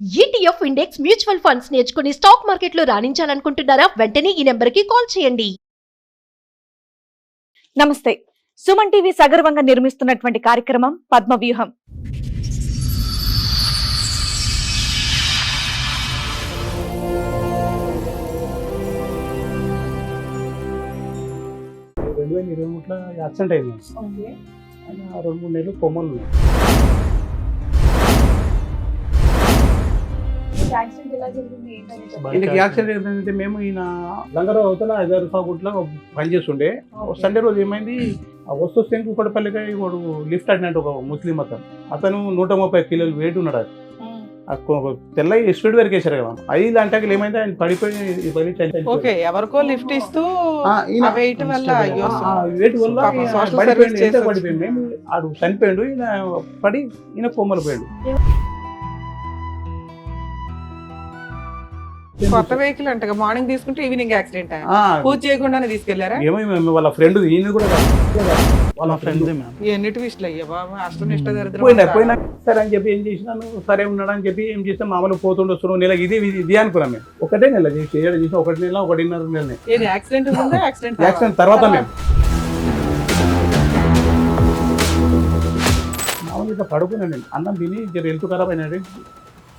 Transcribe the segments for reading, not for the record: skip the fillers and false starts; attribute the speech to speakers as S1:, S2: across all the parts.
S1: ETF index mutual funds నేర్చుకుని stock మార్కెట్లో రాణించాలనుకుంటున్నారా? వెంటనే ఈ నెంబర్కి కాల్ చేయండి.
S2: నమస్తే. సుమన్ టీవీ సగర్వంగా నిర్మిస్తున్నటువంటి కార్యక్రమం పద్మవ్యూహం.
S3: యాక్సిడెంట్ అయింది. ఆయన 2-3 నెలలు కొమ్మలు ఉన్నాయి. ఈయనకి యాక్సిడెంట్ ఏంటంటే మేము ఈయన లంగరావు అవతల 5,000 రూపాయల పనిచేస్తుండే. సండే రోజు ఏమైంది, వస్తే కుక్కడపల్లిగా వాడు లిఫ్ట్ అడినట్టు ఒక ముస్లిం అతను 130 కిలోలు వెయిట్ ఉన్నాడు. తెల్ల స్పీడ్ వరకు వేసారు కదా, 5 గంటకి ఏమైంది ఆయన పడిపోయి
S4: ఎవరికో లిఫ్ట్ ఇస్తూ వెయిట్ వల్ల
S3: పడిపోయింది. మేము ఆడు చనిపోయాడు, ఈయన పడి ఈయన కొమ్మలు పోయాడు.
S4: కొత్త వెహికల్ అంట, మార్నింగ్ తీసుకుంటే ఈవినింగ్ యాక్సిడెంట్. పూజ చేయకుండానే తీసుకెళ్లారా?
S3: ఏమో వాళ్ళ ఫ్రెండ్, ఈయన కూడా వాళ్ళ ఫ్రెండ్.
S4: ఎన్నిటి విషయాలు అయ్యా బాబా, అష్టం ఇష్ట
S3: పోయినా సరే అని చెప్పి ఏం చేసినాను, సరే ఉన్నాడు అని చెప్పి ఏం చేస్తే మామూలు పోతుండే వస్తున్నాం. నెల ఇది అనుకున్నాం మేము. ఒకటే నెల చేసి 1 నెల 1.5 నెల. యాక్సిడెంట్ తర్వాత మేము మామూలుగా పడుకున్నాను. నేను అన్నం తిని హెల్త్ ఖరాబ్ అయినాడు,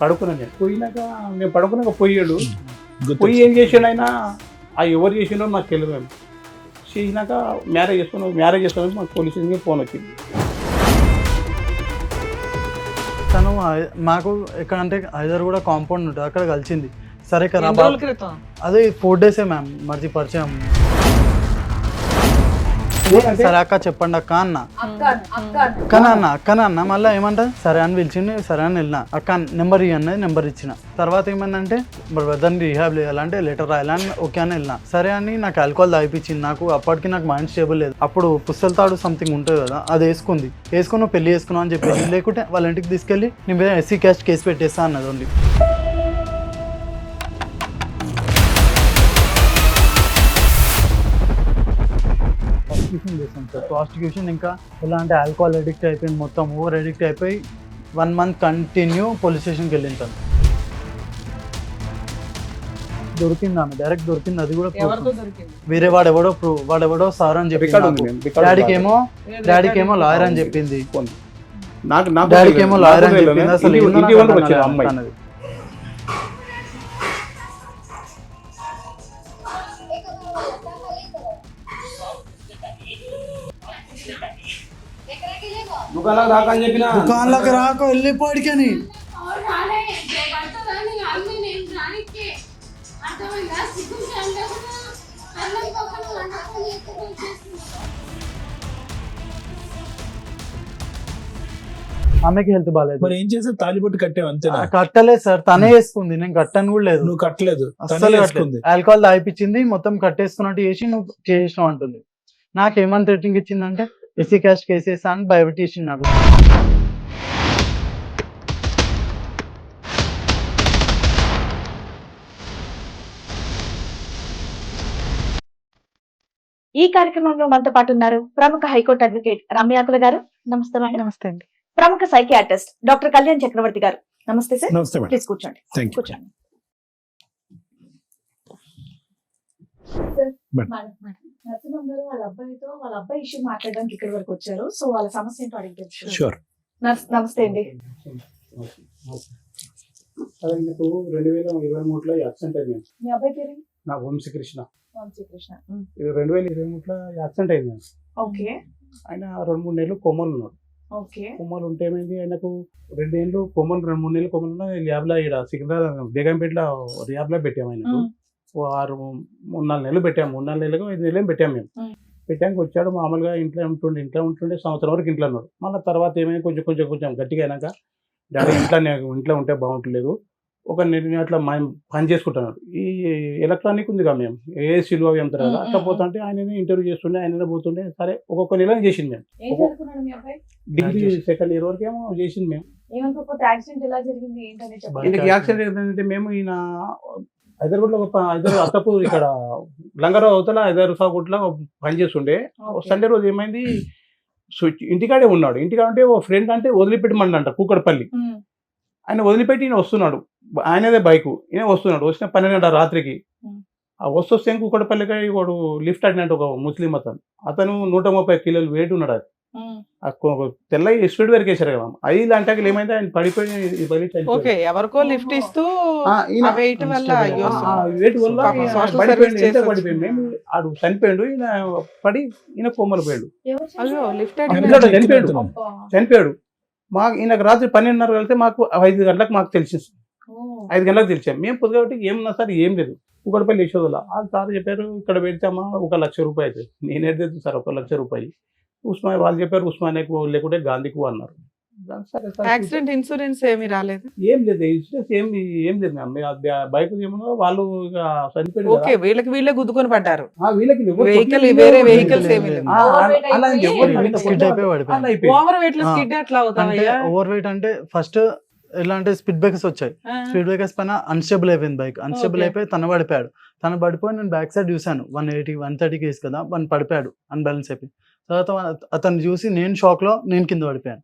S3: పడుకున్నాను. నేను పోయినాక నేను పడుకున్నాక పోయాడు. పోయి ఏం చేసాడు ఆయన, ఎవరు చేసిండో నాకు తెలియదు. చేసినాక మ్యారేజ్ చేసుకున్నాను మాకు పోలీస్ స్టేషన్కి ఫోన్ వచ్చింది.
S5: తను మాకు ఎక్కడంటే హైదరాబాద్ కూడా కాంపౌండ్ ఉంటుంది, అక్కడ కలిసింది. సరే కదా, అదే 4 డేసే మ్యామ్ మర్చి పరిచయం. సరే అక్క చెప్పండి అక్క అన్న, అక్కన మళ్ళీ ఏమంటా సరే అని పిలిచింది. సరే అని వెళ్ళిన, అక్క నెంబర్ ఇవ్వన్నది, నెంబర్ ఇచ్చిన. తర్వాత ఏమైందంటే బ్రదర్ని రీహాబ్ చేయాలంటే లెటర్ రాయాలని ఓకే అని వెళ్ళిన. సరే అని నాకు ఆల్కహాల్ తాగిపించింది. నాకు అప్పటికి నాకు మైండ్ స్టేబుల్ లేదు. అప్పుడు పుస్తల తాడు సంథింగ్ ఉంటుంది కదా, అది వేసుకుని పెళ్లి చేసుకున్నావు అని చెప్పి, లేకుంటే వాళ్ళ ఇంటికి తీసుకెళ్ళి నీ మీద SC క్యాస్ట్ కేసు పెట్టేస్తా అన్నది ఉంది. చేశాను సార్ ప్రాస్టిట్యూషన్. ఇంకా ఎలా అంటే ఆల్కహాల్ అడిక్ట్ అయిపోయింది, మొత్తం ఓవర్ అడిక్ట్ అయిపోయి 1 మంత్ కంటిన్యూ పోలీస్ స్టేషన్కి వెళ్ళింది. తను దొరికింది, ఆమె డైరెక్ట్ దొరికింది. అది కూడా వేరే వాడెవడో సార్ అని చెప్పి, డాడీకి ఏమో లాయర్ అని చెప్పింది. డాడీకి ఏమో లాయర్ అని చెప్పింది. అసలు దుకాణంలోకి రాకో వెళ్ళిపోడికని. ఆమెకి హెల్త్ బాగాలేదు.
S6: మరి ఏం చేసావు? తాలిబొట్టు కట్టావు అంతే?
S5: కట్టలేదు సార్, తనే వేసుకుంది, నేను కట్టను కూడా లేదు.
S6: నువ్వు కట్టలేదు,
S5: అసలు ఆల్కహాల్ తాగిపించింది, మొత్తం కట్టేసుకున్నట్టు చేసి నువ్వు చేసినావు అంటుంది. నాకేమని థ్రెటింగ్ ఇచ్చిందంటే SC క్యాస్ట్ కేసేసా అని భయపెట్టేసింది నాకు.
S2: ఈ కార్యక్రమంలో మనతో పాటు ఉన్నారు ప్రముఖ హైకోర్టు అడ్వకేట్ రమ్యాకుల గారు. నమస్తే మేడం.
S4: నమస్తే అండి.
S2: ప్రముఖ సైకియాట్రిస్ట్ డాక్టర్ కళ్యాణ్ చక్రవర్తి గారు. నమస్తే సార్.
S6: నమస్తే మేడం.
S2: ప్లీజ్ కూర్చోండి. కూర్చోండి. నరసింహం గారు వాళ్ళ అబ్బాయి ఇష్యూ మాట్లాడడానికి ఇక్కడ వరకు వచ్చారు. సో వాళ్ళ సమస్య ఏంటో అడిగి
S6: షూర్.
S2: నమస్తే అండి.
S3: అదే నాకు 2023లో యాక్సిడెంట్ అయింది.
S2: మీ అబ్బాయి పేరు?
S3: నా వంశీకృష్ణ. 2023లో యాక్సిడెంట్ అయింది.
S2: ఓకే.
S3: ఆయన 2-3 నెలలు కొమ్మలు ఉన్నాడు.
S2: ఓకే. కొమ్మలు
S3: ఉంటే ఏమైంది, ఆయనకు 2 ఏళ్ళు కొమ్మలు, 2-3 నెలలు కొమ్మలు ల్యాబ్లో ఇక్కడ సికింద్రాబాద్ బేగంపేటలో ల్యాబ్లో పెట్టాము. ఆయనకు 3-4 నెలలు పెట్టాము. 3-4 నెలలకు 5 నెలలు పెట్టాము. మేము పెట్టాక వచ్చాడు, మామూలుగా ఇంట్లో ఉంటుండే సంవత్సరం వరకు ఇంట్లో ఉన్నాడు. మళ్ళీ తర్వాత ఏమైనా కొంచెం గట్టిగా అయినాక డాడీ ఇంట్లో ఉంటే బాగుంటలేదు, ఒక నేను అట్లా పని చేసుకుంటున్నాడు. ఈ ఎలక్ట్రానిక్ ఉంది కదా, మేము ఏసీలు అవి అంటారు కదా, అట్లా పోతుంటే ఆయననే ఇంటర్వ్యూ చేస్తుండే, ఆయననే పోతుండే. సరే ఒక్కొక్క నెల చేసింది. మేము డిగ్రీ 2nd ఇయర్ వరకు ఏమో చేసింది. మేము యాక్సిడెంట్ ఏంటంటే మేము ఈయన హైదరాబాద్ అత్తపూర్ ఇక్కడ లంగరావు అవతల 5,000 రూపాయల పని చేస్తుండే. సండే రోజు ఏమైంది, ఇంటికాడే ఉన్నాడు. ఇంటికాడ అంటే ఓ ఫ్రెండ్ అంటే వదిలిపెట్టమంట కూకడపల్లి. ఆయన వదిలిపెట్టి ఈయన వస్తున్నాడు. ఆయనదే బైక్ ఈయన వస్తున్నాడు, వచ్చిన 12 రాత్రికి.
S2: ఉమ్.
S3: ఆ వస్తే కుక్కడపల్లికి వాడు లిఫ్ట్ అడినట్టు ఒక ముస్లిం అతను 130 కిలోలు వెయిట్ ఉన్నాడు. అది
S2: ఉమ్.
S3: తెల్ల స్పీడ్ వరకు వేసారు కదా 5 గంటకి ఏమైంది ఆయన పడిపోయి చనిపోయాడు.
S4: ఓకే, ఎవరికో లిఫ్ట్ ఇస్తూ
S3: ఈయన
S4: ఆ వెయిట్ వల్ల అయ్యో
S3: వెయిట్ వల్ల
S4: పాపం
S3: ఈయన
S4: social
S3: పడిపోయిండు,
S4: service
S3: ఎంత
S4: చేసి
S3: పడిపోయిండు మేము ఆడు చనిపోయాడు. ఈయన పడి ఈయన కొమ్మలు పోయాడు,
S2: ఎవరు
S4: అయ్యో
S2: చేశారు?
S4: లిఫ్ట్
S3: అందులో చనిపోయాడు.
S2: అబ్బా.
S3: చనిపోయాడు. మాకు ఈయనకు రాత్రి 12:30 వెళ్తే మాకు 5 గంటలకు మాకు తెలిసింది.
S2: ఓ.
S3: 5 గంటలకు తెలిసాం మేము. పొద్దుగాబట్టి ఏమన్నా సార్ ఏం లేదు, కుక్కడపల్లి యశోదల వాళ్ళు సార్ చెప్పారు ఇక్కడ పెడతామా 1,00,000 రూపాయలు అవుతుంది. నేనేది సార్ 1,00,000 రూపాయలు ఉస్మాన్ వాళ్ళు చెప్పారు, ఉస్మానియాకు లేకుంటే గాంధీకు అన్నారు. సరే సార్
S4: యాక్సిడెంట్ ఇన్సూరెన్స్ ఏమీ రాలేదు.
S3: ఏం లేదు, ఇన్సూరెన్స్ ఏం లేదు మ్యామ్. బైక్ ఏమన్నా వాళ్ళు ఇక చనిపోయాడు
S4: ఓకే, వీళ్ళే గుద్దుకొని పడ్డారు.
S3: వీళ్ళకి
S4: వెహికల్ వేరే వెహికల్స్ ఏమీ లేవు.
S3: అలా ఎవరు
S5: స్కిడ్ అయిపోయి పడిపోయింది.
S3: అలా అయిపోయింది.
S4: ఓవర్ వెయిట్ లో స్కిడ్ ఎట్లా
S5: అంటే
S4: అవుతావయ్యా?
S5: ఓవర్ వెయిట్ అంటే ఫస్ట్ ఎలా అంటే స్పీడ్ బ్రేకర్స్ వచ్చాయి. స్పీడ్ బ్రేకర్స్ పైన అన్స్టేబుల్ అయిపోయింది బైక్. Unstable
S4: Okay.
S5: అయిపోయి తను పడిపోయాడు. తను పడిపోయి నేను బ్యాక్ సైడ్ చూశాను. 130 కేసు కదా, వన్ పడిపోయాడు అన్బ్యాలెన్స్ అయిపోయి. తర్వాత అతను చూసి నేను షాక్ లో నేను కింద పడిపోయాను.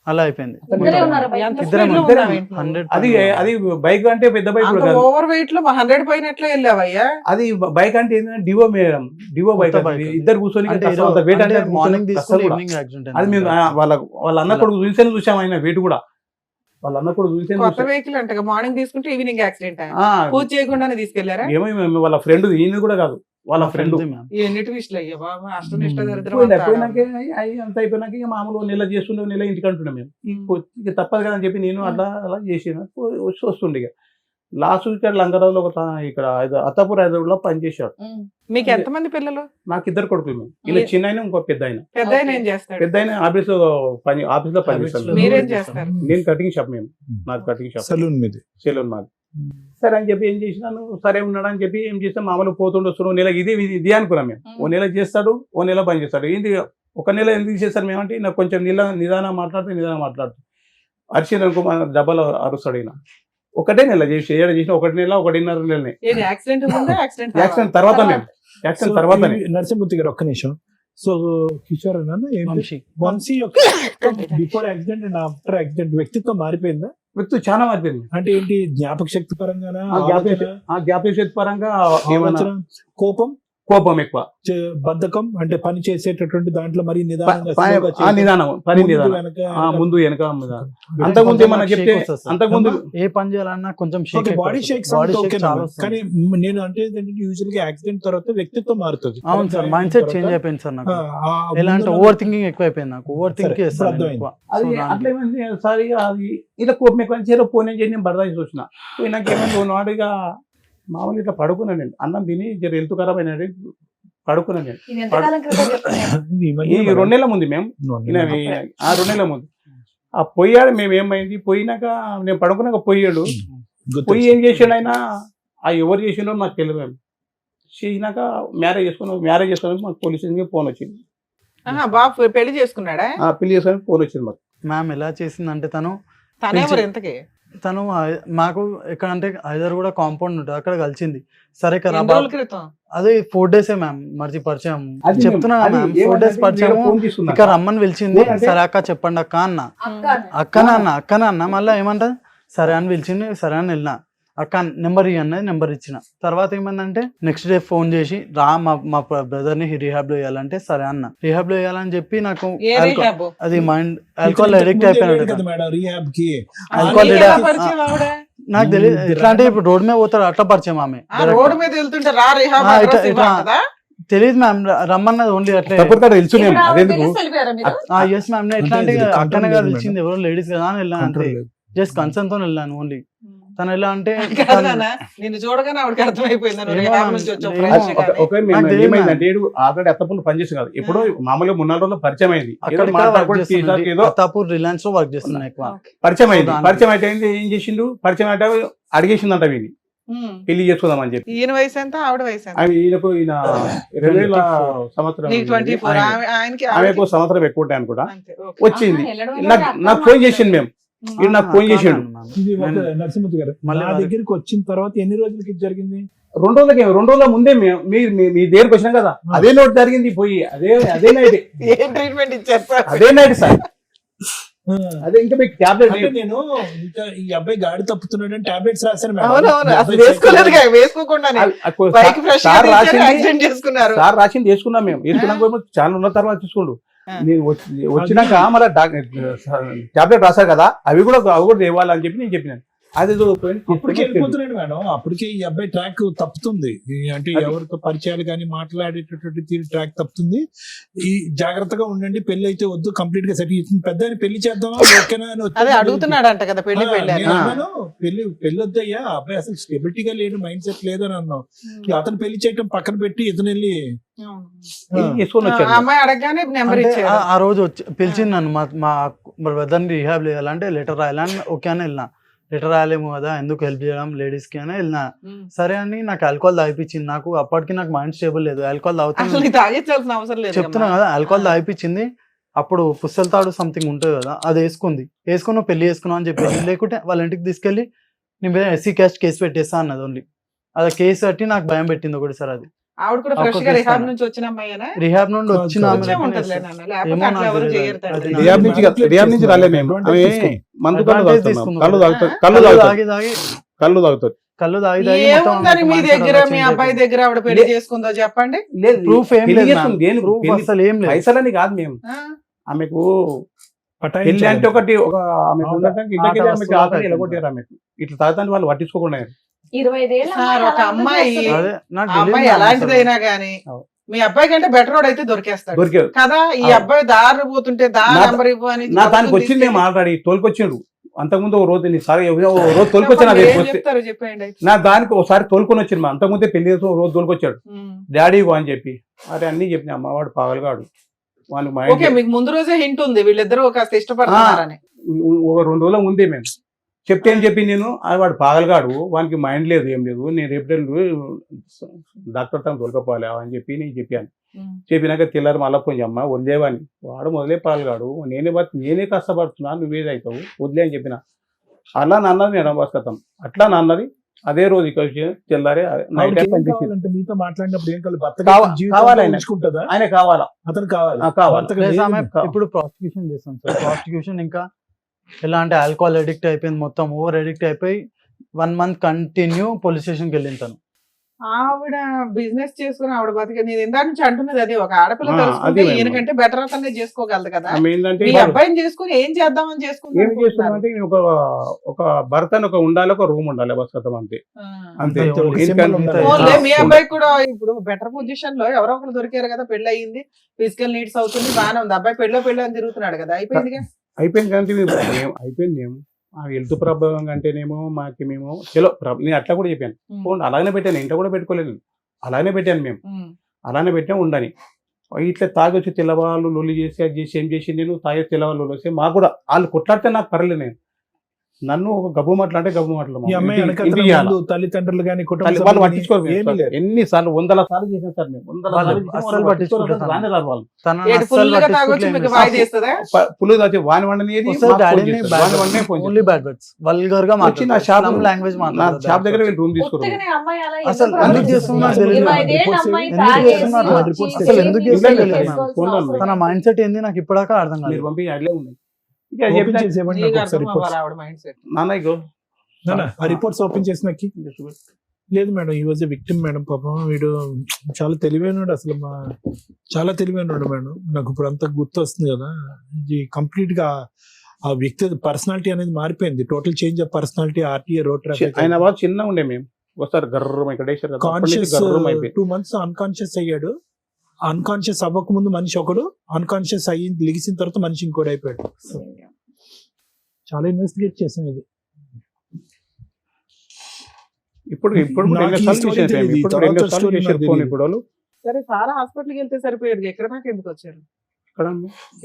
S5: అలా అయిపోయింది.
S2: ఇద్దరే ఉన్నారా బైక్
S4: ఎంత
S2: మీద?
S5: ఇద్దరం
S4: speed లో
S3: ఇద్దరం.
S4: ఉన్నావు ఏంటి?
S5: 100
S3: అది బైక్ అంటే పెద్ద బైక్ కూడా కాదు.
S4: ఓవర్ వెయిట్ లో 100 పోయినట్లే వెళ్ళావయ్యా.
S3: అది బైక్ అంటే ఏంటంటే డివో మేడం, డివో బైక్.
S5: కొత్త bike.
S3: ఇద్దరు కూర్చొని
S5: అంటే
S3: కష్టం అంత weight అంటే
S5: మార్నింగ్
S3: కష్టం
S5: తీసుకుని
S3: కూడా.
S5: ఈవినింగ్ యాక్సిడెంట్
S3: అది మేము వాళ్ళ అన్న కొడుకు చూసాం ఆయన వెయిట్ కూడా. వాళ్ళ అన్న కొడుకు
S4: కొత్త వెహికల్ అంట మార్నింగ్ తీసుకుంటే ఈవినింగ్ యాక్సిడెంట్ పూజ చేయకుండానే తీసుకెళ్లారా?
S3: ఏమో వాళ్ళ ఫ్రెండ్, ఈయన కూడా కాదు వాళ్ళ ఫ్రెండ్.
S4: ఎన్నిటి విషయాలు అయ్యా బాబా, అష్టనిష్ట దరిద్రం
S3: పోయినాక అంత అయిపోయినాక ఇక మామూలు నెల చేస్తుండే, నెల ఇంటికి అంటుండే మేము. ఇక తప్పదు కదా అని చెప్పి నేను అలా చేసిన వస్తుండే. ఇక లాస్ట్ ఇక్కడ లంగరాజులో ఇక్కడ అత్తాపూర్ హైదరాబాద్ లో పనిచేశాడు.
S2: ఉమ్.
S4: మీకు ఎంతమంది పిల్లలు?
S3: నాకు 2 కొడుకులు మేము. ఇలా చిన్న ఆయన ఇంకో పెద్ద ఆయన.
S4: పెద్ద ఆయన ఏం చేస్తాడు?
S3: పెద్ద ఆయన ఆఫీస్ లో పనిచేస్తాను.
S4: మీరేం చేస్తారు?
S3: నేను కటింగ్ షాప్. మేము నాకు కటింగ్ షాప్,
S6: సలూన్ మీద
S3: సెలూన్ మాది. సరే అని చెప్పి ఏం చేసినాను, సరే ఉన్నాడు అని చెప్పి ఏం చేస్తాం మామూలు పోతుండే వస్తున్నాం. నెల ఇది అనుకున్నాం మేము. ఓ నెల చేస్తాడు, ఓ నెల పని చేస్తాడు. ఏంటి ఒక నెల ఎందుకు చేస్తారు మేమంటే నాకు కొంచెం నిదానం మాట్లాడుతూ అరిచిన అనుకో డబ్బాలు అరుస్తాడు ఈయన. ఒకటే నెల చేసిన 1 నెల 1.5 నెలనే.
S4: యాక్సిడెంట్ ముందా యాక్సిడెంట్
S3: యాక్సిడెంట్ తర్వాత మేము యాక్సిడెంట్ తర్వాతనే.
S6: నరసింహమూర్తి గారు ఒక్క నిమిషం. సో కిషోర్ అన్న
S5: వంశీ.
S6: వంశీ యొక్క before accident and after accident వ్యక్తిత్వం మారిపోయిందా?
S3: వ్యక్తి చాలా మారిపోయింది.
S6: అంటే ఏంటి, జ్ఞాపక శక్తి పరంగానా,
S3: జ్ఞాపక పరంగా
S6: ఆలోచన, కోపం
S3: ఎక్కువ,
S6: బద్ధకం, అంటే పని చేసేటటువంటి దాంట్లో మరి నిదానంగా
S3: ముందు వెనక. అంతకుముందు ఏమన్నా చెప్తే అంతకుముందు
S5: ఏ పని చేయాలన్నా కొంచెం
S6: బాడీ షేక్స్ కానీ నేను అంటే యూజువల్ గా యాక్సిడెంట్ తర్వాత వ్యక్తిత్వం మారుతుంది.
S5: అవును సార్, మైండ్ సెట్ చేంజ్ అయిపోయింది సార్ నాకు. ఎలా అంటే ఓవర్ థింకింగ్ ఎక్కువ అయిపోయింది నాకు. ఓవర్ థింక్ చేస్తాను ఎక్కువ.
S3: అది అట్లేమైంది సార్, అది ఇలా కోపం ఎక్కువ చేరో పోనీ చేసి నేను బరదాసి చూసిన. నాకు ఏమైనా నాడుగా మామూలు ఇట్లా పడుకున్నాను నేను. అన్నం తిని జర హెల్త్ ఖరాబ్ అయినది పడుకున్నాను నేను.
S2: ఇది ఎంతకాలం క్రితం చెప్తున్నాను?
S3: ఈ 2 నెలల ముందు మేము 2 నెలల ముందు ఆ పోయాడు. మేము ఏమైంది పోయినాక నేను పడుకున్నాక పోయాడు. పోయి ఏం చేసాడు ఆయన, ఆ ఎవరు చేసిండో మాకు తెలియదు. మేము చేసినాక మ్యారేజ్ చేసుకున్నాం. మాకు పోలీస్ స్టేషన్కి ఫోన్ వచ్చింది.
S4: బాబు పెళ్లి చేసుకున్నాడా?
S3: పెళ్లి చేసుకుని ఫోన్ వచ్చింది మాకు.
S5: మ్యామ్ ఎలా చేసిందంటే
S4: తనేవారు ఎంతకి?
S5: తను మాకు ఎక్కడంటే హైదరాబాద్ కూడా కాంపౌండ్ ఉంటుంది, అక్కడ కలిసింది. సరే కదా
S4: ఎన్ని రోజుల క్రితం?
S5: అదే 4 డేసే మ్యామ్ మర్చి పరిచయం.
S3: అది
S5: చెప్తున్నా
S3: అది
S5: మ్యామ్, 4
S3: ఏమంటే
S5: డేస్ పరిచయం.
S3: ఫోన్ తీసుకున్నాక
S5: ఇక్కడ రమ్మని పిలిచింది.
S3: అంటే-
S5: సరే అక్క చెప్పండి అక్క అన్న. అక్కన అన్న మళ్ళీ ఏమంట సరే అని పిలిచింది. సరే అని వెళ్ళిన. అక్క నెంబర్ ఇవ్వన్నది, నెంబర్ ఇచ్చిన. తర్వాత ఏమైందంటే నెక్స్ట్ డే ఫోన్ చేసి రా మా బ్రదర్ ని రిహాబ్ లో వేయాలంటే సరే అన్న. రిహాబ్ లో వేయాలని చెప్పి నాకు
S4: ఏ rehab?
S5: అది మైండ్ ఆల్కహాల్ అడిక్ట్ అయిపోయినాడు.
S6: కదా మేడం రీహాబ్ కి.
S5: ఆల్కహాల్
S4: నీకు ఎలా
S5: addict-
S4: పరిచయం ఆవిడ?
S5: నాకు తెలియదు ఎట్లా అంటే ఇప్పుడు రోడ్ మీద పోతాడు అట్లా పరిచయం ఆమె.
S4: రోడ్డు మీద వెళ్తుంటే రా రిహాబ్
S5: ఆ,
S4: అడ్రస్
S5: ఇట్లా-
S4: ఇవ్వదా?
S5: తెలియదు మ్యామ్, రమ్మన్నది ఓన్లీ అట్లే.
S3: తెలుసు మేము
S2: ఇప్పుడు ఆవిడ
S3: అదెందుకు
S2: తెలిసి వెళ్ళిపోయారా మీరు?
S5: ఎస్ మ్యామ్, ఎట్లా అంటే
S6: అంటే ఇది
S5: అక్కనే
S6: control
S5: కాదు
S6: లేదు
S5: ఇచ్చింది, ఎవరో లేడీస్ కదా అని వెళ్ళాను అంతే.
S6: కంట్రోల్ లేదు.
S5: జస్ట్ కన్సర్న్ తో వెళ్ళాను ఓన్లీ. తను ఎలా అంటే
S4: కాదు నాన్న, నిన్ను చూడగానే ఆవిడకి అర్థమైపోయింది నువ్వు
S5: ఏమో
S4: రిహాబ్ నుంచి వచ్చావు
S5: ఏమో.
S4: ఫ్రెష్ గానే.
S5: నాకు తెలియదు
S3: ఏమైందంటే ఆల్రెడీ అత్తపూర్లు పనిచేసి కాదు. ఎప్పుడో మామూలుగా 3 రోజుల్లో పరిచయం అయింది. ఏదో
S5: అక్కడ
S3: మాట్లాడుకుంటూ చేసాక ఏదో
S5: అత్తాపూర్ రిలయన్స్ లో వర్క్ చేస్తున్నా ఎక్కువ.
S3: పరిచయం అయింది.
S5: దానికి-
S3: పరిచయం అయితే ఏం చేసిండు, పరిచయం అంటే అడిగేసిందంట వీని
S4: ఉమ్.
S3: పెళ్లి చేసుకుందామని చెప్పి.
S4: ఈయన వయసు ఎంత, ఆవిడ వయసు ఎంత?
S3: ఈయన 2000 సంవత్సరం
S4: నీకు 24, ఆయనకి
S3: ఆమెకు సంవత్సరం ఎక్కువ ఉంటాయి అనుకుంటా.
S4: అంతే, ఓకే.
S3: వచ్చింది.
S2: వెళ్ళడం
S3: నాకు ఫోన్ చేసిండు మేము. ఈయన నాకు ఫోన్ చేసిండు.
S6: ఇది ఒక నరసింహమూర్తి గారు
S5: మళ్ళీ
S6: నా దగ్గరికి వచ్చిన తర్వాత ఎన్ని రోజులకి ఇది జరిగింది?
S3: 2 రోజుల ముందే మీ దగ్గరకు వచ్చినాం కదా, అదే నోట్ జరిగింది. పోయి అదే నైట్
S4: ఏం ట్రీట్మెంట్ ఇచ్చారు సార్?
S3: అదే నైట్ సార్ అదే ఇంకా మీకు టాబ్లెట్
S6: అంటే నేను ఇంకా ఈ అబ్బాయి గాడి తప్పుతున్నాడు అని టాబ్లెట్స్ రాశాను మేడం.
S4: అవునవును
S6: ఈ
S4: అసలు
S6: అబ్బాయి
S4: వేసుకోలేదు వేసుకోకుండానే బైక్ ఫ్రెష్
S3: సార్ రాసింది
S4: యాక్సిడెంట్ చేసుకున్నారు.
S3: సార్ రాసింది వేసుకున్నాం మేము వేసుకున్నాక చాలా ఉన్న తర్వాత తీసుకుండు
S4: ఆ.
S3: నేను వచ్చినాక మళ్ళీ టాబ్లెట్ రాశారు కదా అవి కూడా తేవాలని చెప్పి నేను చెప్పినాను అది
S6: అప్పటికే వెళ్ళిపోతున్నాడు మేడం. అప్పటికే ఈ అబ్బాయి ట్రాక్ తప్పుతుంది. అంటే ఎవరితో పరిచయాలు కానీ మాట్లాడేటటువంటి తీరు ట్రాక్ తప్పుతుంది. ఈ జాగ్రత్తగా ఉండండి, పెళ్లి అయితే వద్దు, కంప్లీట్ గా సెట్ అవుతుంది. పెద్ద పెళ్లి చేద్దామా ఓకేనా అని వచ్చి
S4: అదే అడుగుతున్నాడు అంట కదా పెళ్లి పెళ్లి అని.
S6: నేను అన్నాను, పెళ్లి వద్దయ్యా, అబ్బాయి అసలు స్టెబిలిటీగా లేడు, మైండ్ సెట్ లేదు అని అన్నాం. అతను పెళ్లి చేయటం పక్కన పెట్టి ఇతను వెళ్ళి
S3: చేసుకొని
S4: ఆ
S3: వచ్చాను
S4: అమ్మాయి అడగగానే నెంబర్
S5: అంటే
S4: ఇచ్చారు.
S5: ఆ రోజు వచ్చి పిలిచింది నన్ను మా బ్రదర్ని రీహాబ్ చేయాలంటే లెటర్ రాయాలని ఓకే అని వెళ్ళినా. లెటర్ రాయలేము కదా, ఎందుకు హెల్ప్ చేయడం లేడీస్ కి అని వెళ్ళినా. సరే అని నాకు ఆల్కహాల్ తాగిపించింది. నాకు అప్పటికి నాకు మైండ్ స్టేబుల్ లేదు. ఆల్కహాల్
S4: అసలు
S5: తాగుతాను
S4: నీకు తాగించాల్సిన అవసరం లేదు
S5: చెప్తున్నా కదా, ఆల్కహాల్ తాగిపించింది. అప్పుడు పుస్తల తాడు సంథింగ్ ఉంటుంది కదా, అది వేసుకుని పెళ్లి చేసుకున్నావు అని చెప్పేసి, లేకుంటే వాళ్ళ ఇంటికి తీసుకెళ్లి నీ మీద ఎస్సీ క్యాస్ట్ కేసు పెట్టేస్తా అన్నది. ఓన్లీ అది కేసు కట్టి నాకు భయం పెట్టింది ఒకటిసారి. అది
S4: ఆవిడ కూడా ఫ్రెష్ గా రిహాబ్ నుంచి వచ్చిన అమ్మాయినా
S5: రిహాబ్ నుండి వచ్చిన ఆమె
S4: వచ్చే ఉంటదిలే నాన్న, లేకపోతే
S5: ఏమో
S4: అట్లా
S5: నాకు
S4: ఎవరు
S5: తెలియదు.
S4: చేయరు తండ్రి.
S5: అది
S3: రియాబ్ నుంచి రాలే మేము అవి మందు కళ్ళు
S5: Advantage
S3: తాగుతాం
S5: తీసుకుందాం.
S3: కళ్ళు తాగుతాం కళ్ళు తాగుతాం
S5: కళ్ళు తాగి తాగి
S4: ఏముందని మీ దగ్గర మీ అబ్బాయి దగ్గర ఆవిడ పెళ్లి చేసుకుందో చెప్పండి.
S5: ప్రూఫ్ ఏం
S3: పెళ్లి
S5: లేదు
S3: చేసుకుంది, దేని
S5: ప్రూఫ్
S3: పెళ్లి-
S5: అసలు ఏం లేదు.
S3: పైసలని కాదు మేము
S4: ఆ?
S3: ఆమెకు
S6: పటాయించాలి.
S3: పెళ్లి అంటే ఒకటి ఒక ఆమెకు ఉండటానికి ఇంటికి
S5: ఆట
S3: ఆమెకి
S5: వస్తువులు
S3: ఆకలి
S5: అయిపోయింది.
S3: ఎలగొట్టారు. ఆమెకు ఇట్లా తాగుతానికి వాళ్ళు పట్టించుకోకుండా
S2: 25 ఏళ్ళ
S4: సార్, ఒక అమ్మాయి
S5: అదే నాకు
S4: ఆ అమ్మాయి
S5: తెలియదు
S4: ఎలాంటిదైనా గానీ
S3: అవును.
S4: మీ అబ్బాయి కంటే బెటర్ రోడ్ అయితే దొరికేస్తాడు
S3: దొరికారు
S4: కదా. ఈ
S3: అవును.
S4: అబ్బాయి దారి పోతుంటే
S3: నా-
S4: నెంబర్ ఇవ్వు అని
S3: నా దానికి వచ్చింది మేము ఆల్రెడీ తోలుకొచ్చిండు. అంతకుముందు ఒక రోజు సారి ఓ రోజు తోలుకొచ్చాను.
S4: చెప్పండి,
S3: అది
S4: ఏం
S3: వస్తే
S4: చెప్తారో చెప్పండి అయితే.
S3: నా దానికి ఒకసారి తోలుకొని వచ్చింది. అంతకుముందే పెళ్లి చేసి ఒక రోజు తోలుకొచ్చాడు.
S4: ఉమ్.
S3: డాడీ ఇవ్వు అని చెప్పి అరే అన్ని చెప్పిన అమ్మవాడు పాగలగాడు వానికి
S4: ఓకే,
S3: మైండ్
S4: మీకు ముందు రోజే హింట్ ఉంది వీళ్ళిద్దరూ కాస్త ఇష్టపడుతున్నారని.
S3: ఒక 2 రోజుల ముందే మేము చెప్తే ఏం చెప్పి నేను వాడు పాగలగాడు వానికి మైండ్ లేదు ఏం లేదు నేను రేపు డాక్టర్ తను తోలుకపోవాలి అని చెప్పి నేను చెప్పాను.
S4: ఉమ్.
S3: చెప్పినాక తెల్లారి మళ్ళీ కొంచెం అమ్మ వదిలేవాని వాడు మొదలే పాల్గాడు నేనే కష్టపడుతున్నా నువ్వేదవుతావు వదిలే అని చెప్పిన. అలా నాన్నది నేను బస్కతాం అట్లా నాన్నది. అదే రోజు ఇక్కడ తెల్లారే నైట్
S6: ఆవిడకి ఏం
S3: పనిచేసి
S6: కావాలంటే మీతో మాట్లాడినప్పుడు ఏం కావాలి? భర్త
S3: కావాలి ఆయన.
S6: ఉంచుకుంటుందా?
S3: ఆయన కావాలా
S6: అతను కావాలి.
S3: కావాలి
S6: భర్తకు
S5: ప్లస్
S6: లేదు.
S5: ఆమె
S3: కావాలి.
S5: ఇప్పుడు ప్రాస్టిట్యూషన్ చేస్తాం సార్. ప్రాస్టిట్యూషన్ ఇంకా ఎలా అంటే ఆల్కహాల్ అడిక్ట్ అయిపోయింది, మొత్తం ఓవర్ అడిక్ట్ అయిపోయి 1 month కంటిన్యూ పోలీస్ స్టేషన్కి వెళ్ళింది తను.
S4: ఆవిడ బిజినెస్ చేసుకుని ఆవిడ బతికే నేను ఇందా నుంచి అంటున్నది అదే, ఒక ఆడపిల్ల
S3: ఆ,
S4: తెలుసుకుంటే
S3: అది మేము.
S4: ఈయనకంటే బెటర్ అతనే చేసుకోగలదు కదా.
S3: ఆమె ఏంటంటే
S4: మీ అబ్బాయిని చేసుకుని ఏం చేద్దామని
S3: ఏం
S4: చేసుకుంటారు
S3: చేస్తున్నామంటే ఒక భర్త అని ఒక ఉండాలి, ఒక రూమ్ ఉండాలి బస్కతం అంతే. అంతే
S5: అంతే, ఒక
S3: ఇంకా
S5: సింబల్
S3: అంతే.
S4: ఓన్లీ మీ
S3: ఆ,
S4: అబ్బాయి కూడా ఇప్పుడు బెటర్ పొజిషన్ లో ఎవరో ఒకరు దొరికారు కదా, పెళ్లి అయ్యింది, ఫిజికల్ నీడ్స్ అవుతుంది, బాగానే ఉంది. అబ్బాయి పెళ్ళి అని తిరుగుతున్నాడు కదా, అయిపోయింది.
S3: అయిపోయింది కానీ అయిపోయింది మేము ఆ హెల్త్ ప్రాబ్లం అంటేనేమో మేము చలో నేను అట్లా కూడా చెప్పాను. పోండి అలాగనే పెట్టాను, ఇంట్లో కూడా పెట్టుకోలేదు, అలాగనే పెట్టాను మేము, అలానే పెట్టాం ఉండని. ఇట్లా తాగి వచ్చి తెల్లవాళ్ళు లొల్లి చేసి అది చేసి ఏం చేసి నేను తాగే తెల్లవాళ్ళు వస్తే మాకు కూడా వాళ్ళు కొట్లాడితే నాకు పర్లేదు. నేను నన్ను ఒక గబ్బు మాట్లాడితే గబ్బు
S6: ఈ అమ్మాయి వెనకాతల
S3: మాట్లాడాలి
S6: ముందు తల్లిదండ్రులు కానీ కుటుంబ
S3: వాళ్ళు
S6: సభ్యులు
S3: పట్టించుకోరు
S6: కానీ ఏమీ లేదు.
S3: ఎన్నిసార్లు 100 సార్లు చేసాం సార్ మేము 100
S5: వాళ్ళు
S3: సార్లు చేసాం,
S5: అస్సలు
S3: వాళ్ళు
S5: పట్టించుకోరు
S3: పట్టించుకోరు,
S5: సార్.
S3: రానే రారు వాళ్ళు.
S5: తనని
S4: ఏడు
S5: అస్సలు
S4: ఫుల్ గా తాగొచ్చి
S5: పట్టించుకోవట్లేదు
S4: మీకు
S5: సార్.
S4: వాయి చేస్తుందా?
S3: పులు తాచి వాని వండని
S5: వల్గర్ గా
S3: వచ్చి నా షాప్
S5: లాంగ్వేజ్
S3: నా షాప్ దగ్గర వీళ్ళు రూమ్ తీసుకున్నారు.
S2: ఉత్తగానే అమ్మాయి అలా
S5: అసలు
S2: ఎందుకు
S5: ఎందుకు
S2: ప్రవర్తిస్తుంది?
S5: చేస్తున్నారు తెలియదు.
S2: 25 ఏళ్ళ అమ్మాయి
S5: ఎందుకు
S2: తాగేసి
S5: చేస్తున్నారు?
S2: వచ్చి
S5: అసలు ఎందుకు
S2: చేసి
S5: చేస్తున్నారు
S2: చేసుకోవాల్సిన
S5: తెలియదు.
S3: ఫోన్లో
S2: అవసరం
S5: తన
S2: లేదు.
S5: మైండ్ సెట్ ఏంది నాకు ఇప్పటిదాకా అర్థం
S3: మీరు
S5: కాలేదు.
S3: పంపి అట్లే ఉన్నాయి. ఇక
S6: ఓపెన్
S3: చెప్పినా
S6: చేసి ఇవ్వండి
S4: నీకు
S6: నాకు ఒకసారి
S4: అర్థం
S6: రిపోర్ట్స్.
S4: అవ్వాలి ఆవిడ మైండ్ సెట్.
S3: నాన్న ఇగో
S6: ఆ రిపోర్ట్స్ ఓపెన్ చేసి నాకు లేదు మేడం, ఈ వాజ్ విక్టిమ్ మేడం. పాపం వీడు చాలా తెలివైనడు, అసలు చాలా తెలివైనడు మేడం. నాకు ఇప్పుడు అంతా గుర్తు వస్తుంది కదా, ఇది కంప్లీట్ గా ఆ వ్యక్తి పర్సనాలిటీ అనేది మారిపోయింది. Total change of personality. RTA road traffic
S3: ఆయన వాళ్ళు చిన్నగా ఉండే మేము ఒకసారి గర్రం ఇక్కడ వేసారు కదా, అప్పటి నుంచి
S6: కాన్షియస్
S3: గర్రం అయిపోయింది.
S6: 2 months అన్కాన్షియస్ అయ్యాడు. అన్కాన్షియస్ అవ్వక ముందు మనిషి ఒకడు, అన్కాన్షియస్ అయ్యి లెగిసిన తర్వాత మనిషి ఇంకోటి అయిపోయాడు. చాలా ఇన్వెస్టిగేట్ చేసాం ఇది.
S3: ఇప్పుడు
S6: నాకు ఈ story తెలియదు.
S3: ఇప్పుడు
S6: తర్వాత
S3: 2 సార్లు
S6: story
S3: చేశారు
S6: నాకు
S3: ఫోన్.
S6: తెలియదు.
S3: ఇప్పుడు వాళ్ళు
S4: సరే సారా హాస్పిటల్కి వెళ్తే సరిపోయారు, ఎక్కడ దాకా ఎందుకు వచ్చారు?
S3: ఇక్కడ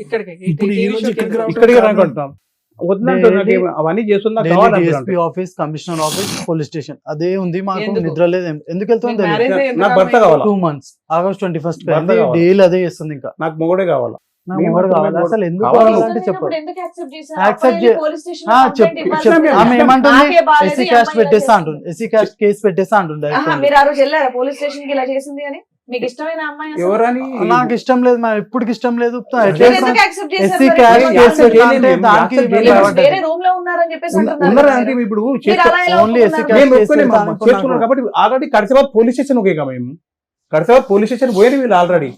S4: ఇక్కడికి
S6: ఇప్పుడు ఈ రోజు ఇక్కడికి రావడం
S3: ఇక్కడికి
S6: కారణం-
S3: రాకుంటున్నాం వద్దంటారు నాకు అవన్నీ చేస్తున్నా
S5: DSP office, commissioner office, police station అదే ఉంది. మాకు
S4: ఎందుకు?
S5: నిద్ర లేదు. ఎందుకు వెళ్తుంది
S4: మ్యారేజ్
S3: నాకు భర్త కావాలా,
S5: 2 months ఆగస్ట్ 21st
S3: భర్త కావాలి.
S5: డైలీ అదే చేస్తుంది. ఇంకా
S3: నాకు మొగడే కావాలా.
S5: నాకు
S3: మేము
S5: ఎవరు కావాలి?
S3: మేము
S5: అసలు ఎందుకు
S3: కావాలి.
S5: కావాలంటే చెప్పు.
S2: ఇష్టమైనప్పుడు ఎందుకు accept చేశారు?
S5: Accept
S2: అబ్బాయిని
S5: చే-
S2: police station లో
S5: చెప్పు
S2: complaint ఇవ్వాలి
S5: చెప్పు.
S2: కదా.
S5: ఆమె ఏమంటుంది?
S2: నాకే బాలేదు,
S5: ఎస్సీ
S2: ఈ
S5: క్యాస్ట్
S2: అమ్మాయి ఇలా
S5: పెట్టేస్తా
S2: చేస్తుంది.
S5: అంటుంది. ఎస్సీ క్యాస్ట్ కేసు పెట్టేస్తా అంటుంది.
S2: ఆహా, మీరు ఆ రోజు వెళ్ళారా పోలీస్ స్టేషన్ కి ఇలా చేసింది అని? మీకు ఇష్టమైన అమ్మాయి అసలు?
S3: ఎవరని
S5: నాకు ఇష్టం లేదు, మా ఎప్పటికి ఇష్టం లేదు.
S2: మీరు ఎందుకు accept చేశారు
S5: ఎస్సీ
S2: మరి?
S5: క్యాస్ట్
S2: మీరు
S5: కేసు
S3: accept
S5: అంటే
S3: చేయలేదు,
S5: దానికి
S3: accept
S5: మేము
S3: చేయలేదు.
S5: భయపడ్డాం.
S2: వేరే రూమ్ లో ఉన్నారని చెప్పేసి అంటున్నారు
S3: ఉన్నారా
S2: కదా
S3: అంటే
S2: మీరు.
S3: ఇప్పుడు
S2: మీరు అలా ఎలా
S5: ఓన్లీ ఎస్సీ
S2: ఒప్పుకున్నారు?
S3: మేము
S5: కేసు
S3: ఒప్పుకోలేము
S5: చేస్తాను
S3: అమ్మా.
S5: అనుకున్నాను.
S3: చేసుకున్నాం కాబట్టి ఆల్రెడీ కడిసేవారు పోలీస్ స్టేషన్ ఒకే మేము కడిసేవారు పోలీస్ స్టేషన్ పోయేది వీళ్ళు ఆల్రెడీ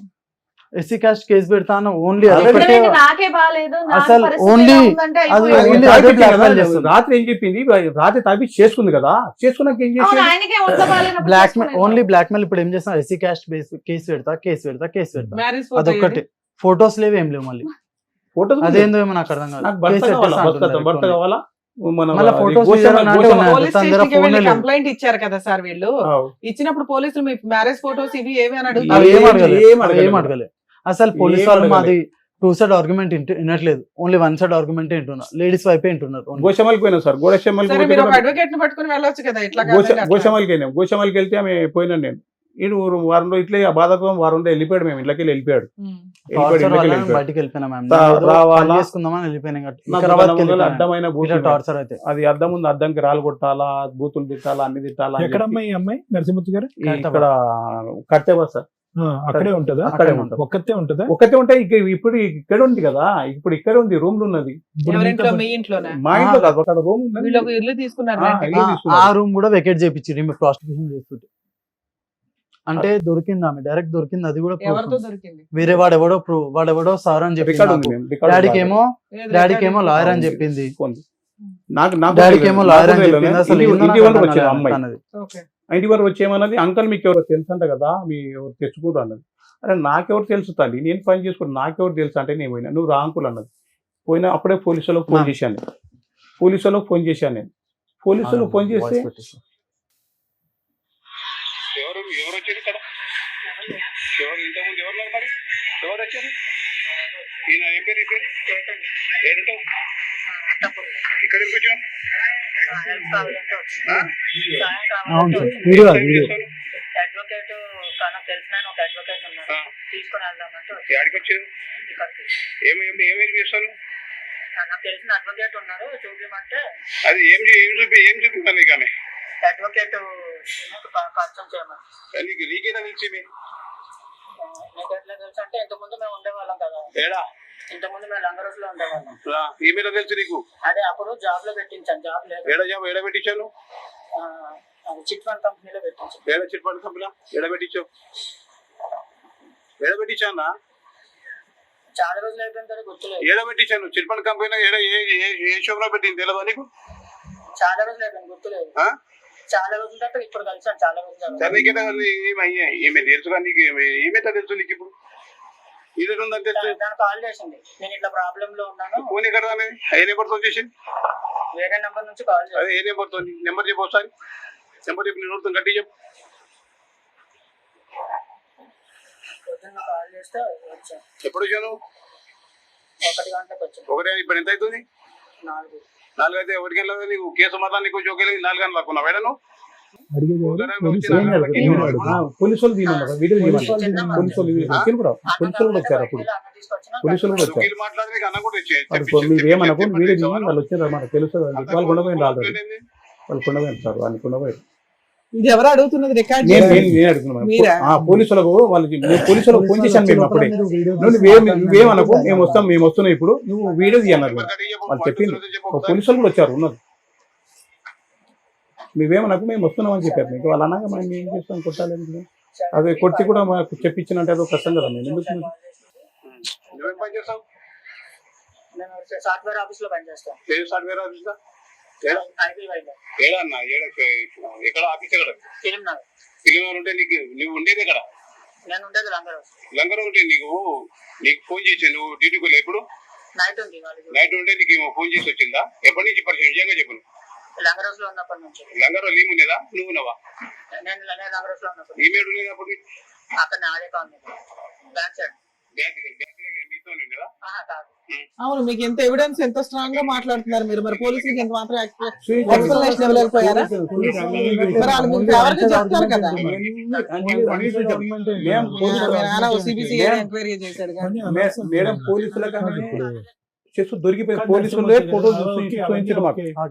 S5: ఎస్సీ క్యాస్ట్ కేసు పెడతాను ఓన్లీ
S3: Already
S5: అదొకటే.
S2: ఎందుకంటే నాకే బాలేదు, నా
S5: అసలు
S2: పరిస్థితి
S5: only
S2: ఎలా ఉందంటే
S5: అది
S2: అయిపోయింది.
S5: only అదే blackmail చేస్తుంది.
S3: రాత్రి ఏం చెప్పింది రాత్రి తాపి చేసుకుంది కదా, చేసుకున్నాక ఏం
S2: అవును,
S3: చేసింది
S2: ఆయనకే ఒంట్లో బాగాలేనప్పుడు
S5: బ్లాక్
S2: చేసుకునేది.
S5: Only blackmail. ఇప్పుడు ఏం చేస్తాం, ఎస్సీ క్యాస్ట్ కేసు పెడతా
S4: మ్యారేజ్
S5: అదొక్కటి. ఫొటోస్ లేవు, ఏం లేవు. మళ్ళీ
S3: ఫోటోస్
S5: అదేందో ఏమో నాకు అర్థం కాదు.
S3: నాకు భర్త
S5: కేసు
S3: కావాలా,
S5: పెట్టేస్తా
S3: భర్త
S5: అంటున్నారు.
S3: కావాలా మన
S5: మళ్ళా photos
S3: గోషమ్మ-
S5: videos అంటే
S3: గోషమ్మ-
S5: ఉన్నాయి.
S4: పోలీస్
S5: అందరూ
S4: స్టేషన్ కి
S5: phone
S4: వెళ్ళి
S5: లేదు.
S4: కంప్లైంట్ ఇచ్చారు కదా సార్ వీళ్ళు.
S3: ఆవ్.
S4: ఇచ్చినప్పుడు పోలీసులు మీ మ్యారేజ్ ఫోటోస్ ఇవి ఏవి అని
S5: అవి
S4: అడుగుతారు.
S5: ఏం
S3: ఏం
S5: అడగలేదు,
S3: ఏం
S5: అవి ఏం
S3: అడగలేదు.
S5: అడగలేదు. అసలు పోలీస్
S3: ఏం
S5: వాళ్ళు
S3: అడగలేదు.
S5: మాది 2 సైడ్ ఆర్గ్యుమెంట్ వినట్లేదు, ఓన్లీ 1 సైడ్ ఆర్గ్యుమెంట్ వింటున్నారు. లేడీస్ వైపే వింటున్నారు only.
S3: గోషమ్మలకి పోయినా సార్,
S4: సరే మీరు ఒక అడ్వకేట్ ని పట్టుకుని వెళ్ళొచ్చు కదా, ఇట్లా
S3: గోషమ్మలకి వెళ్ళాం. గోషమ్మలకి వెళ్తే ఆమె పోయినాను నేను. ఈడు వారంలో ఇట్లా ఆ బాధకం వారంలో వెళ్ళిపోయాడు, మేము ఇంట్లోకి వెళ్ళిపోయాడు.
S5: టార్చర్ వల్ల బయటికి వెళ్ళిపోయినా మ్యామ్.
S3: రావాలా?
S5: చేసుకుందామని వెళ్ళిపోయినా
S3: నాకు
S5: వికారాబాద్కి
S3: బలవంతంగా
S5: వెళ్ళిపోయినా.
S3: అడ్డమైన
S5: ఇలా
S3: బూతులు
S5: టార్చర్ అయితే
S3: అది అద్దం ఉంది, అద్దంకి రాళ్ళు కొట్టాలా, బూతులు తిట్టాలా, అన్ని తిట్టాలా అని
S6: ఎక్కడ
S3: చెప్పి
S6: అమ్మాయి ఈ అమ్మాయి నరసింహుతి గారు?
S3: ఇక్కడ కట్టేవా సార్,
S6: అక్కడే ఉంటదా?
S3: అక్కడే ఉంటుంది.
S6: ఒక్కతే ఉంటదా?
S3: ఒకటే ఉంటాయి. ఇప్పుడు ఇక్కడ ఉంది కదా, ఇప్పుడు ఇక్కడ ఉంది, రూమ్ లో ఉన్నది.
S6: ఇప్పుడు
S4: ఎవరింట్లో?
S6: మీతో
S4: మీ ఇంట్లోనే?
S3: మా ఇంట్లో కాదు, అక్కడ రూమ్ ఉన్నది.
S4: వీళ్ళు ఒక ఇల్లు తీసుకున్నారు
S3: ఆ,
S4: rent కి.
S3: ఇల్లు తీసుకున్నారు.
S5: ఆ రూమ్ కూడా వెకేట్ చేయించి ప్రాస్టిట్యూషన్ చేస్తుంటే అంటే దొరికింది, ఆమె డైరెక్ట్ దొరికింది. అది కూడా proof
S4: ఎవరితో
S5: ఉంది.
S4: దొరికింది?
S5: వేరే వాడెవడో సార్ అని చెప్పింది
S3: రికార్డ్ ఉంది
S5: నాకు.
S3: మేము, రికార్డ్
S5: డాడీకి
S3: ఉంది.
S5: ఏమో
S4: ఏది
S5: డాడీకి
S4: record
S5: ఏమో
S4: ఉంది?
S5: లాయర్ అని చెప్పింది,
S3: ఉంది. నాకు
S5: డాడీకి ఏమో లాయర్ అని చెప్పింది. అసలు ఏందో
S3: ఇంటి
S5: నాకు
S3: వరకు
S5: అర్థం
S3: వచ్చిన
S5: కాలేదు
S3: అమ్మాయి
S5: అన్నది.
S4: Okay.
S3: ఇంటి వరకు వచ్చేమన్నది, అంకల్ మీకు ఎవరో తెలుసు అంట కదా, మీ ఎవరు తెచ్చుకుంటారు అన్నది. అరే నాకెవరు తెలుసు తల్లి, నేను పని చేసుకుంటాను, నాకెవరు తెలుసు అంటే నేను పోయినా. నువ్వు రా అంకుల్ అన్నది. పోయినా అప్పుడే పోలీసు వాళ్ళకి ఫోన్ చేశాను నేను. పోలీసు వాళ్ళకి ఫోన్ చేశాను నేను. పోలీసు వాళ్ళకి ఫోన్ చేస్తే
S5: వాయిస్ పెట్టేసి.
S7: ఎవరు వచ్చారు ఇక్కడ? ఎవరు ఇంతకుముందు ఎవరు మరి ఎవరు వచ్చారు? ఈయన ఏం పేరు? ఏడుంటావు? ఇక్కడ ఎందుకు వచ్చావు?
S5: అవును సార్, వీడియో కాదు, వీడియో.
S8: అడ్వకేట్ నాకు తెలిసిన ఆయన ఒక అడ్వకేట్ ఉన్నారు, తీసుకొని వెళ్దామంటే వచ్చాను.
S7: యాడికి వచ్చారు?
S8: ఇక్కడికి.
S7: ఏమేమి చేస్తాను?
S8: నాకు తెలిసిన అడ్వకేట్ ఉన్నారు, చూపించమంటే
S7: అది ఏం చూపిస్తాను నీకు? ఆమె
S8: అడ్వకేట్ పరిచయం చేయమని.
S7: నీకేనా తెలిసి
S8: నీకు ఎట్లా తెలుసు అంటే ఇంతకుముందు మేము ఉండేవాళ్ళం కదా,
S7: ఏడా
S8: ఇంతకుముందు మేము లంగరోస్ లో ఉండేవాళ్ళం.
S7: ఈమెయిల్ తెలుసు నీకు?
S8: అదే అప్పుడు జాబ్ లో పెట్టించాను, జాబ్ లేదు,
S7: ఏడ పెట్టించాను?
S8: అది చిట్ ఫండ్ కంపెనీలో పెట్టించాను.
S7: ఏడ చిట్ ఫండ్ కంపెనీ ఏడ పెట్టించావు? ఏడ పెట్టించానా?
S8: చాలా రోజులు అయిపోయిన తర్వాత గుర్తులేదు.
S7: ఏడ పెట్టించాను? చిట్ ఫండ్ కంపెనీ ఏ షోప్ లో పెట్టింది తెలియదా నీకు?
S8: చాలా రోజులు అయిపోయింది, గుర్తులేదు. చాలా రోజుల తర్వాత ఇప్పుడు కలిసాను, చాలా రోజులు
S7: ఈమె తెలుసుగా నీకు? ఏమైతే తెలుసు నీకు? ఇప్పుడు ఇది ఉందని తెలుసు.
S8: దానికి కాల్ చేసింది, నేను ఇట్లా ప్రాబ్లమ్ లో ఉన్నాను,
S7: ఫోన్ ఎక్కడ? ఏ నెంబర్ తో చేసింది?
S8: వేరే నెంబర్ నుంచి కాల్ చేసింది.
S7: అదే ఏ నెంబర్ తో? నెంబర్ చెప్పు ఒకసారి. నెంబర్ చెప్పి నేను నోడుతాను, గట్టి చెప్పు.
S8: పొద్దున్న కాల్ చేస్తే వచ్చాను,
S7: ఎప్పుడు వచ్చాను?
S8: 1 గంటలకు వచ్చాను.
S7: ఒకటే. ఇప్పుడు ఎంత అవుతుంది?
S8: 4.
S7: 4 అయితే 1 గంటల నీకు కేసు మాత్రం నీకు జోకేది 4 గంటలకు లాక్కున్నావు వేడను?
S6: అడిగేది ఎవరు? పోలీసు
S3: ఏం
S6: వాళ్ళు?
S3: జరుగుతుంది? ఏం జరుగుతుంది? పోలీసు వాళ్ళు తీయమన్నారు, వీడియో తీయమన్నారు. పోలీసు వాళ్ళు వచ్చారు కూడా, పోలీసు వాళ్ళు కూడా వచ్చారు అప్పుడు. పోలీసు వాళ్ళు కూడా వచ్చారు.
S7: వీళ్ళు మాట్లాడి నీకు అన్న కూడా
S3: మీరు ఏమనుకో, వీడియో తీయమని వాళ్ళు వచ్చారు, మనకు తెలుసు. వాళ్ళు కొండపోయింది ఆల్రెడీ, వాళ్ళు కొండపోయింది సార్, వాళ్ళు కొండపోయారు.
S4: ఇది ఎవరు అడుగుతున్నది? రికార్డ్
S3: నేను అడుగుతున్నాను.
S4: మీరా?
S3: పోలీసులకు పోలీసులకు ఫోన్ చేశాను మేము అప్పుడే. నువ్వేమనుకో, మేము వస్తున్నాం ఇప్పుడు, నువ్వు వీడియో తీయన్నారు వాళ్ళు చెప్పింది. పోలీసులు కూడా వచ్చారు ఉన్నారు. నువ్వేమనకు, మేము వస్తున్నాం అని చెప్పారు మీకు. వాళ్ళు అన్నాక మనం ఏం చేస్తాం, కొట్టాలి. అదే కొట్టి కూడా మాకు చెప్పించినంటే అదో కష్టం కదా. నేను ఎందుకు
S7: నువ్వేం పని చేస్తావు?
S8: నేను సాఫ్ట్వేర్ ఆఫీస్ లో పనిచేస్తాను.
S7: ఏ సాఫ్ట్వేర్ ఆఫీస్?
S8: ఐపీ వైద్య
S7: ఏడా అన్న? ఎక్కడ ఆఫీస్? ఎక్కడ?
S8: ఫిలిం నగర్.
S7: ఫిలిం ఉంటే నీకు నువ్వు ఉండేది ఎక్కడ?
S8: నేను ఉండేది లంగరోస్.
S7: లంగర్ ఉంటే నీకు ఫోన్ చేసి నువ్వు డ్యూటీకి వెళ్ళి ఎప్పుడు?
S8: నైట్ ఉంది వాళ్ళకి.
S7: నైట్ ఉంటే నీకు ఫోన్ చేసి వచ్చిందా? ఎప్పటి నుంచి పరిచయం? నిజంగా చెప్పు.
S8: లంగరోస్ లో ఉన్నప్పటి నుంచి.
S7: లంగర్ లీవ్ ఉండేదా? నువ్వు ఉన్నావా?
S8: నేను లంగరోస్ లో ఉన్నప్పుడు
S7: ఈమెయిల్ ఉండేది అప్పుడు?
S8: అక్కడ అదే కాదు, బ్యాక్ సైడ్.
S7: మీతో ఉండేదా?
S8: కాదు.
S4: అవును, మీకు ఎంత ఎవిడెన్స్, ఎంత స్ట్రాంగ్ గా మాట్లాడుతున్నారు మీరు. మరి పోలీసులకి ఎంత మాత్రం ఎక్స్ప్లెనేషన్ ఇవ్వలేకపోయారా? మరి వాళ్ళు మీకు ఎవరికి చెప్తారు కదా. సిబిసి ఎంక్వైరీ చేశాడు కానీ
S3: మేడం పోలీసులకు చేస్తూ దొరికిపోయి పోలీసులే ఫోటో చూపించడం మాకు.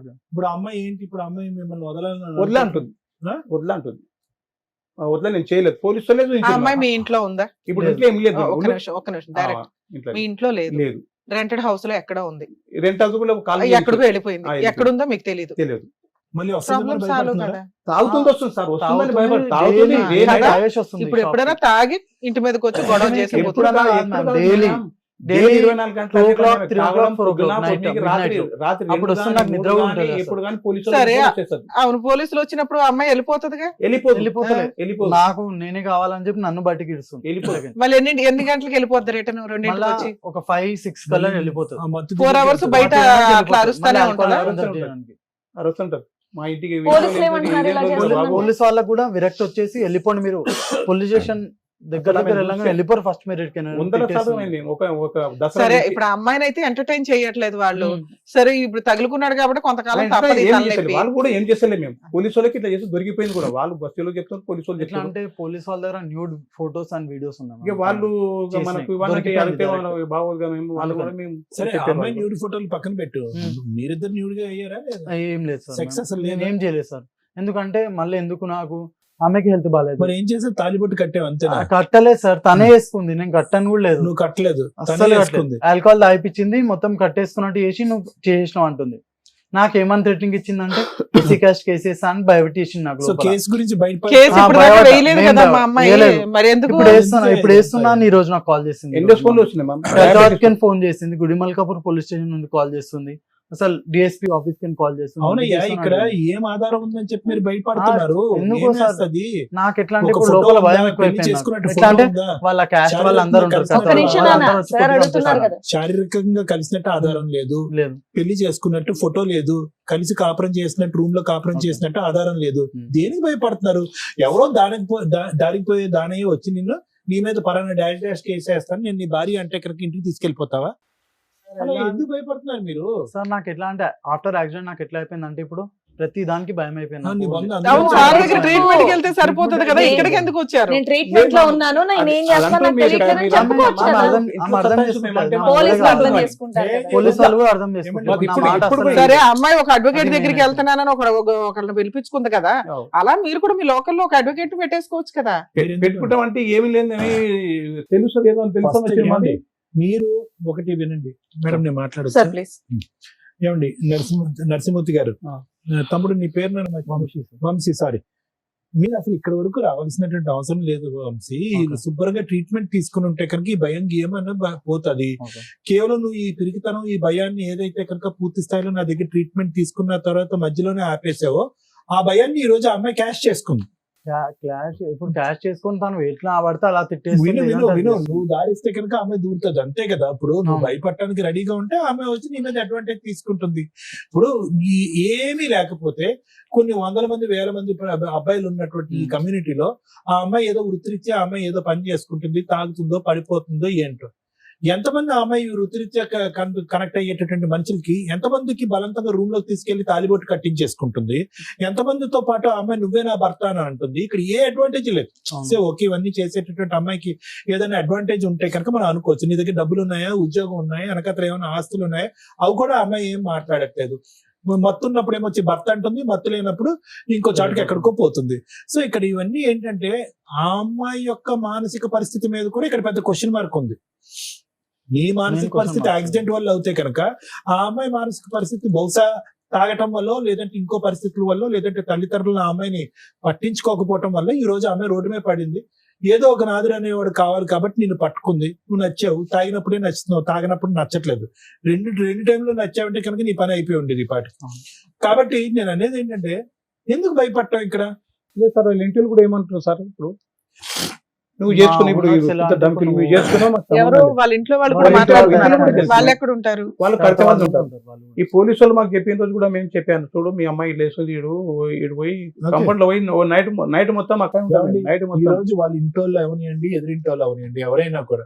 S6: ఇప్పుడు అమ్మాయి ఏంటి? ఇప్పుడు అమ్మాయి మిమ్మల్ని వదలంటుంది.
S3: వదిలా అంటుంది. వదిలే నేను చేయలేదు. పోలీసు వాళ్ళే
S4: ఆ
S3: చూపించారు
S4: అమ్మాయి
S3: మాకు.
S4: మీ ఇంట్లో ఉందా?
S3: ఇప్పుడు ఇంట్లో ఏం లేదు.
S4: ఒక్క నిమిషం డైరెక్ట్
S3: ఇంట్లో
S4: మీ ఇంట్లో లేదు,
S3: లేదు.
S4: రెంటెడ్ హౌస్ లో ఎక్కడ ఉంది,
S3: రెంట్ హౌస్ కూడా కాల్
S4: ఎక్కడికో వెళ్ళిపోయింది,
S3: వెళ్ళిపోయింది.
S4: ఎక్కడుందో మీకు తెలియదు.
S3: తెలియదు.
S6: మళ్ళీ
S4: ప్రాబ్లం సాల్వ్
S6: వస్తుంది
S4: కదా.
S3: తాగుతుంది వస్తుంది సార్, వస్తుందని భయపడి
S5: తాగుతుంది,
S3: తాగుతుంది.
S5: daily
S3: day night.
S5: తాగేసి వస్తుంది
S4: ఇప్పుడు
S5: shop
S4: ఎప్పుడైనా
S5: కి.
S4: తాగి ఇంటి మీదకి వచ్చి గొడవ చేసి
S5: ఎప్పుడు
S3: ఎప్పుడు
S5: కాదు,
S3: కాదు,
S5: ma'am,
S3: ఎప్పుడు
S5: daily.
S3: కాదు.
S5: Daily
S3: 24 గంటలు
S5: 2 o'clock,
S3: తాగడం,
S5: 3 o'clock, 4
S3: పొద్దున,
S5: o'clock, night,
S3: పొద్దున్నకి రాత్రి
S5: midnight.
S3: రాత్రి
S5: అప్పుడు
S3: రెండు
S5: వస్తుంది,
S3: కానీ,
S5: నాకు నిద్ర
S3: మూడు
S5: కూడా
S3: కానీ,
S5: ఉంటుంది
S3: ఎప్పుడు కానీ పోలీసు
S4: సరే.
S3: వాళ్ళు వచ్చేస్తారు.
S4: అవును, పోలీసులు వచ్చినప్పుడు ఆ అమ్మాయి వెళ్ళిపోతుందిగా.
S5: వెళ్ళిపోతలే.
S3: వెళ్ళిపోదు.
S5: నాకు నేనే కావాలని చెప్పి నన్ను బయటికి ఇడుస్తుంది.
S3: వెళ్ళిపోదు.
S4: మళ్ళీ ఎన్ని గంటలకు వెళ్ళిపోద్ది రిటర్న్? రెండింటికి
S5: మళ్ళా
S4: వచ్చి
S5: ఒక 5-6 కల్లా వెళ్ళిపోతుంది.
S4: 4 hours బయట అట్లా అరుస్తానే ఉంటుందా?
S3: అరుస్తుంటారు మా ఇంటికి.
S2: పోలీసులు ఏమంటున్నారు ఇలా చేస్తున్నారు?
S5: పోలీస్ వాళ్ళకు కూడా విరక్తి వచ్చేసి వెళ్ళిపోండి మీరు పోలీస్ స్టేషన్ దగ్గర వెళ్ళగానే వెళ్ళిపోరు ఫస్ట్ మీరు
S3: వందల శాతం అయింది. ఒక దసరా
S4: సరే,
S3: నుంచి
S4: ఇప్పుడు ఆ అమ్మాయిని అయితే ఎంటర్టైన్ చేయట్లేదు వాళ్ళు.
S5: ఉమ్.
S4: సరే, ఇప్పుడు తగులుకున్నాడు కాబట్టి కొంతకాలం
S3: వాళ్ళు
S4: తప్పదు ఈ
S3: ఏం
S4: తలనొప్పి.
S3: చేశారు? వాళ్ళు కూడా ఏం చేస్తలే. మేము పోలీసు వాళ్ళకి ఇట్లా చేసి దొరికిపోయింది కూడా. వాళ్ళు బస్సులో చెప్తారు, పోలీసు వాళ్ళు
S5: ఎట్లా
S3: చెప్తారు.
S5: అంటే పోలీస్ వాళ్ళ దగ్గర న్యూడ్ ఫోటోస్ అండ్ వీడియోస్ ఉన్నాయి.
S3: ఇక వాళ్ళు
S5: చేసినాయి.
S3: మనకు ఇవన్నీ
S5: దొరికిపోయింది
S3: అడిగితే
S5: direct.
S3: బాగోదుగా మేము వాళ్ళు కూడా మేము
S6: సరే,
S3: చెప్పాము
S6: అమ్మాయి
S3: వాళ్ళు.
S6: న్యూడ్ ఫోటోలు పక్కన పెట్టు. మీరిద్దరు న్యూడ్ గా అయ్యారా లేదా?
S5: ఏం లేదు సార్,
S6: Sex అసలు
S5: నేను
S6: లేదా?
S5: ఏం చేయలేదు సార్. ఎందుకంటే మళ్ళీ ఎందుకు, నాకు ఆమెకి హెల్త్ బాగాలేదు.
S6: మరి ఏం చేసా? తాలిబొట్టు కట్టావు అంతేనా?
S5: కట్టలేదు సార్, తనే వేసుకుంది, నేను కట్టను కూడా లేదు.
S6: నువ్వు కట్టలేదు, తనే
S5: అస్సలు
S6: వేసుకుంది.
S5: ఆల్కహాల్ తాగిపించింది, మొత్తం కట్టేసుకున్నట్టు చేసి నువ్వు చేసినావు అంటుంది. నాకేమని థ్రెటనింగ్ ఇచ్చిందంటే ఎస్సీ కాస్ట్ కేసెస్ అని భయపెట్టేసింది నాకు
S6: సో
S5: లోపల.
S6: కేసు గురించి బయట
S4: కేసు
S5: ఆ,
S4: ఇప్పుడు దాకా
S5: భయపడ్డా.
S4: వేయలేదు
S5: నేను
S4: కదా మా అమ్మాయి.
S5: వేయలేదు.
S4: మరి ఎందుకు?
S5: ఇప్పుడు వేస్తున్నా ఈ రోజు నాకు కాల్ చేసింది.
S3: ఎన్ని ఫోన్లు వచ్చినాయి మ్యామ్?
S5: హైదరాబాద్ ఫోన్ చేసింది, గుడిమల్కాపూర్ పోలీస్ స్టేషన్ నుండి కాల్ చేస్తుంది, అసలు డిఎస్పీ ఆఫీస్ కి కాల్ చేస్తుంది.
S6: అవునయ్యా,
S5: చేస్తున్నాడు.
S6: ఇక్కడ ఏం ఆధారం ఉందని చెప్పి మీరు భయపడుతున్నారు.
S5: ఎందుకో
S6: ఏం
S5: సార్,
S6: వేస్తది?
S5: నాకు ఎట్లా అంటే
S6: ఒక
S5: ఇప్పుడు
S6: ఫోటో
S5: లోపల
S6: ఉందా?
S5: భయం
S6: పెళ్లి
S5: ఎక్కువైపోయింది
S6: చేసుకున్నట్టు
S5: నాకు. ఎట్లా
S6: ఫోటో
S5: అంటే
S6: ఉందా?
S5: వాళ్ళ క్యాస్ట్
S6: చాలా
S5: వాళ్ళందరూ ఉంటారు
S6: కలిసి-
S5: కదా,
S2: ఒక్క నిమిషం నాన్న,
S5: వాళ్ళందరూ వచ్చి
S2: సార్
S5: కొట్టుకొని
S2: అడుగుతున్నారు
S5: చంపేస్తారు.
S2: కదా.
S6: శారీరకంగా కలిసినట్టు ఆధారం లేదు,
S5: లేదు.
S6: పెళ్లి చేసుకున్నట్టు ఫోటో లేదు, కలిసి కాపురం చేసినట్టు రూమ్ లో కాపురం
S5: Okay.
S6: చేసినట్టు ఆధారం లేదు.
S5: Hmm.
S6: దేనికి భయపడుతున్నారు? ఎవరో దారికి పోయే దానయ్య వచ్చి నిన్ను నీ మీద పరాన్న డాష్ కేసు వేస్తాను, నేను నీ భార్య అంటే ఇక్కడికి ఇంటికి తీసుకెళ్లిపోతావా? అలా ఎందుకు భయపడుతున్నారు మీరు?
S5: సార్ నాకు ఎట్లా అంటే ఆఫ్టర్ యాక్సిడెంట్ నాకు ఎట్లా అయిపోయింది అంటే ఇప్పుడు ప్రతి దానికి భయం అయిపోయింది
S6: నీ
S5: నాకు.
S6: బంధు
S4: అవును,
S6: అందరూ
S4: సార్ దగ్గర
S6: చాలా-
S4: ట్రీట్మెంట్ కి వెళ్తే సరిపోతుంది కదా, ఇక్కడికి ఎందుకు వచ్చారు?
S2: నేను ట్రీట్మెంట్ లో ఉన్నాను, నేను ఏం చేస్తాను నాకు తెలియట్లేదని చెప్పుకోవచ్చు కదా.
S5: అర్థం చేసుకుంటారు.
S2: పోలీసులు
S5: మా
S2: అర్థం
S5: వాళ్ళు
S2: చేసుకుంటారు కదా.
S5: పోలీసు వాళ్ళు కూడా అర్థం చేసుకుంటారు.
S3: ఇప్పుడు-
S5: నా
S3: ఇప్పుడు-
S5: మాట
S3: ఇప్పుడు
S5: అస్సలు
S4: సరే, ఆ అమ్మాయి ఒక అడ్వకేట్
S5: అది
S4: దగ్గరికి
S5: నేను-
S4: వెళ్తున్నానని ఒకళ్ళని పిలిపించుకుంది కదా, అలా మీరు కూడా మీ లోకల్లో ఒక అడ్వకేట్ పెట్టేసుకోవచ్చు కదా.
S3: పెట్టుకుంటాం అంటే ఏమి లేదని తెలుసు ఏదో అని తెలుసు
S6: First ఏమండి? మీరు ఒకటి వినండి మేడం, నేను
S4: సార్
S6: మాట్లాడచ్చు.
S4: ప్లీజ్.
S6: ఏమండి నరసింహమూర్తి గారు,
S3: ఆ.
S6: తమ్ముడు నీ పేరు నన్ను వంశీ, సారీ. మీరు అసలు ఇక్కడ వరకు రావాల్సినటువంటి అవసరం లేదు వంశీ.
S5: Okay.
S6: శుభ్రంగా ట్రీట్మెంట్ తీసుకుని ఉంటే కనుక ఈ భయం ఏమన్నా పోతుంది.
S5: Okay.
S6: కేవలం నువ్వు ఈ పిరికితనం, ఈ భయాన్ని ఏదైతే కనుక పూర్తి స్థాయిలో నా దగ్గర ట్రీట్మెంట్ తీసుకున్న తర్వాత మధ్యలోనే ఆపేసావో, ఆ భయాన్ని ఈ రోజు ఆ అమ్మాయి క్యాష్ చేసుకుంది.
S5: క్లాష్ ఇప్పుడు క్యాష్ చేసుకొని తను ఎట్లా పడితే అలా
S6: విను
S5: తిట్టేస్తుంది.
S6: విను విను, నువ్వు దారిస్తే కనుక ఆమె దూరుతుంది, అంతే కదా. ఇప్పుడు నువ్వు
S5: అవును.
S6: భయపడటానికి రెడీగా ఉంటే ఆమె వచ్చి నీ మీద అడ్వాంటేజ్ తీసుకుంటుంది. ఇప్పుడు ఏమీ లేకపోతే కొన్ని వందల మంది, వేల మంది అబ్బాయిలు ఉన్నటువంటి ఈ కమ్యూనిటీలో ఆ అమ్మాయి ఏదో వృత్తిరీత్యా ఆ అమ్మాయి ఏదో పని చేసుకుంటుంది, తాగుతుందో పడిపోతుందో ఏంటో. ఎంతమంది ఆ అమ్మాయి వృత్తిరీత్యా కనెక్ట్ అయ్యేటటువంటి మనుషులకి ఎంతమందికి బలవంతంగా రూమ్ లోకి తీసుకెళ్లి తాలిబొట్టు కట్టించేసుకుంటుంది, ఎంతమందితో పాటు ఆ అమ్మాయి నువ్వే నా భర్త అని అంటుంది. ఇక్కడ ఏ అడ్వాంటేజ్ లేదు. సో ఓకే, ఇవన్నీ చేసేటటువంటి అమ్మాయికి ఏదైనా అడ్వాంటేజ్ ఉంటే కనుక మనం అనుకోవచ్చు. నీ దగ్గర డబ్బులు ఉన్నాయా, ఉద్యోగం ఉన్నాయా, వెనకత్ర ఏమైనా ఆస్తులు ఉన్నాయా, అవి కూడా ఆ అమ్మాయి ఏం మాట్లాడట్లేదు. మత్తు ఉన్నప్పుడు ఏమొచ్చి భర్త అంటుంది, మత్తు లేనప్పుడు ఇంకో చాటుకి ఎక్కడికో పోతుంది. సో ఇక్కడ ఇవన్నీ ఏంటంటే ఆ అమ్మాయి యొక్క మానసిక పరిస్థితి మీద కూడా ఇక్కడ పెద్ద క్వశ్చన్ మార్క్ ఉంది. నీ మానసిక పరిస్థితి యాక్సిడెంట్ వల్ల అవుతే కనుక ఆ అమ్మాయి మానసిక పరిస్థితి బహుశా తాగటం వల్ల, లేదంటే ఇంకో పరిస్థితుల వల్ల, లేదంటే తల్లిదండ్రులు ఆ అమ్మాయిని పట్టించుకోకపోవటం వల్ల ఈ రోజు ఆమె రోడ్డు మీద పడింది. ఏదో ఒక నాదురు అనేవాడు కావాలి కాబట్టి నిన్ను పట్టుకుంది. నువ్వు నచ్చావు, తాగినప్పుడే నచ్చుతున్నావు, తాగినప్పుడు నచ్చట్లేదు. రెండు టైంలో నచ్చావంటే కనుక నీ పని అయిపోయి ఉండేది ఈ పాటి. కాబట్టి నేను అనేది ఏంటంటే, ఎందుకు భయపడతావు ఇక్కడ?
S3: లేదు సార్, వాళ్ళ ఇంటిలో కూడా ఏమంటున్నారు సార్, ఇప్పుడు నువ్వు చేసుకుని ఇప్పుడు ధమ్కిలు నువ్వు చేసుకున్నావు, నాకు సంబంధం
S4: ఎవరు
S3: లేదు.
S4: వాళ్ళ ఇంట్లో వాళ్ళు
S3: వాళ్ళ
S4: కూడా
S3: ఇంట్లో
S4: మాట్లాడుతున్నారు,
S3: వాళ్ళు తెలుసు.
S4: వాళ్ళు ఎక్కడ ఉంటారు?
S3: వాళ్ళు కడితే వాళ్ళు ఉంటారు. ఈ పోలీసు వాళ్ళు మాకు చెప్పిన రోజు కూడా మేము చెప్పాను, చూడు మీ అమ్మాయి లేస్తుంది, ఇడు పోయి కంపౌండ్ లో పోయి నైట్ మొత్తం అక్కడ
S6: ఏమండి?
S3: నైట్
S6: ఈ
S3: మొత్తం
S6: రోజు వాళ్ళ ఇంటి వాళ్ళు అవనియండి, ఎదురింటి వాళ్ళు అవనియండి, ఎవరైనా కూడా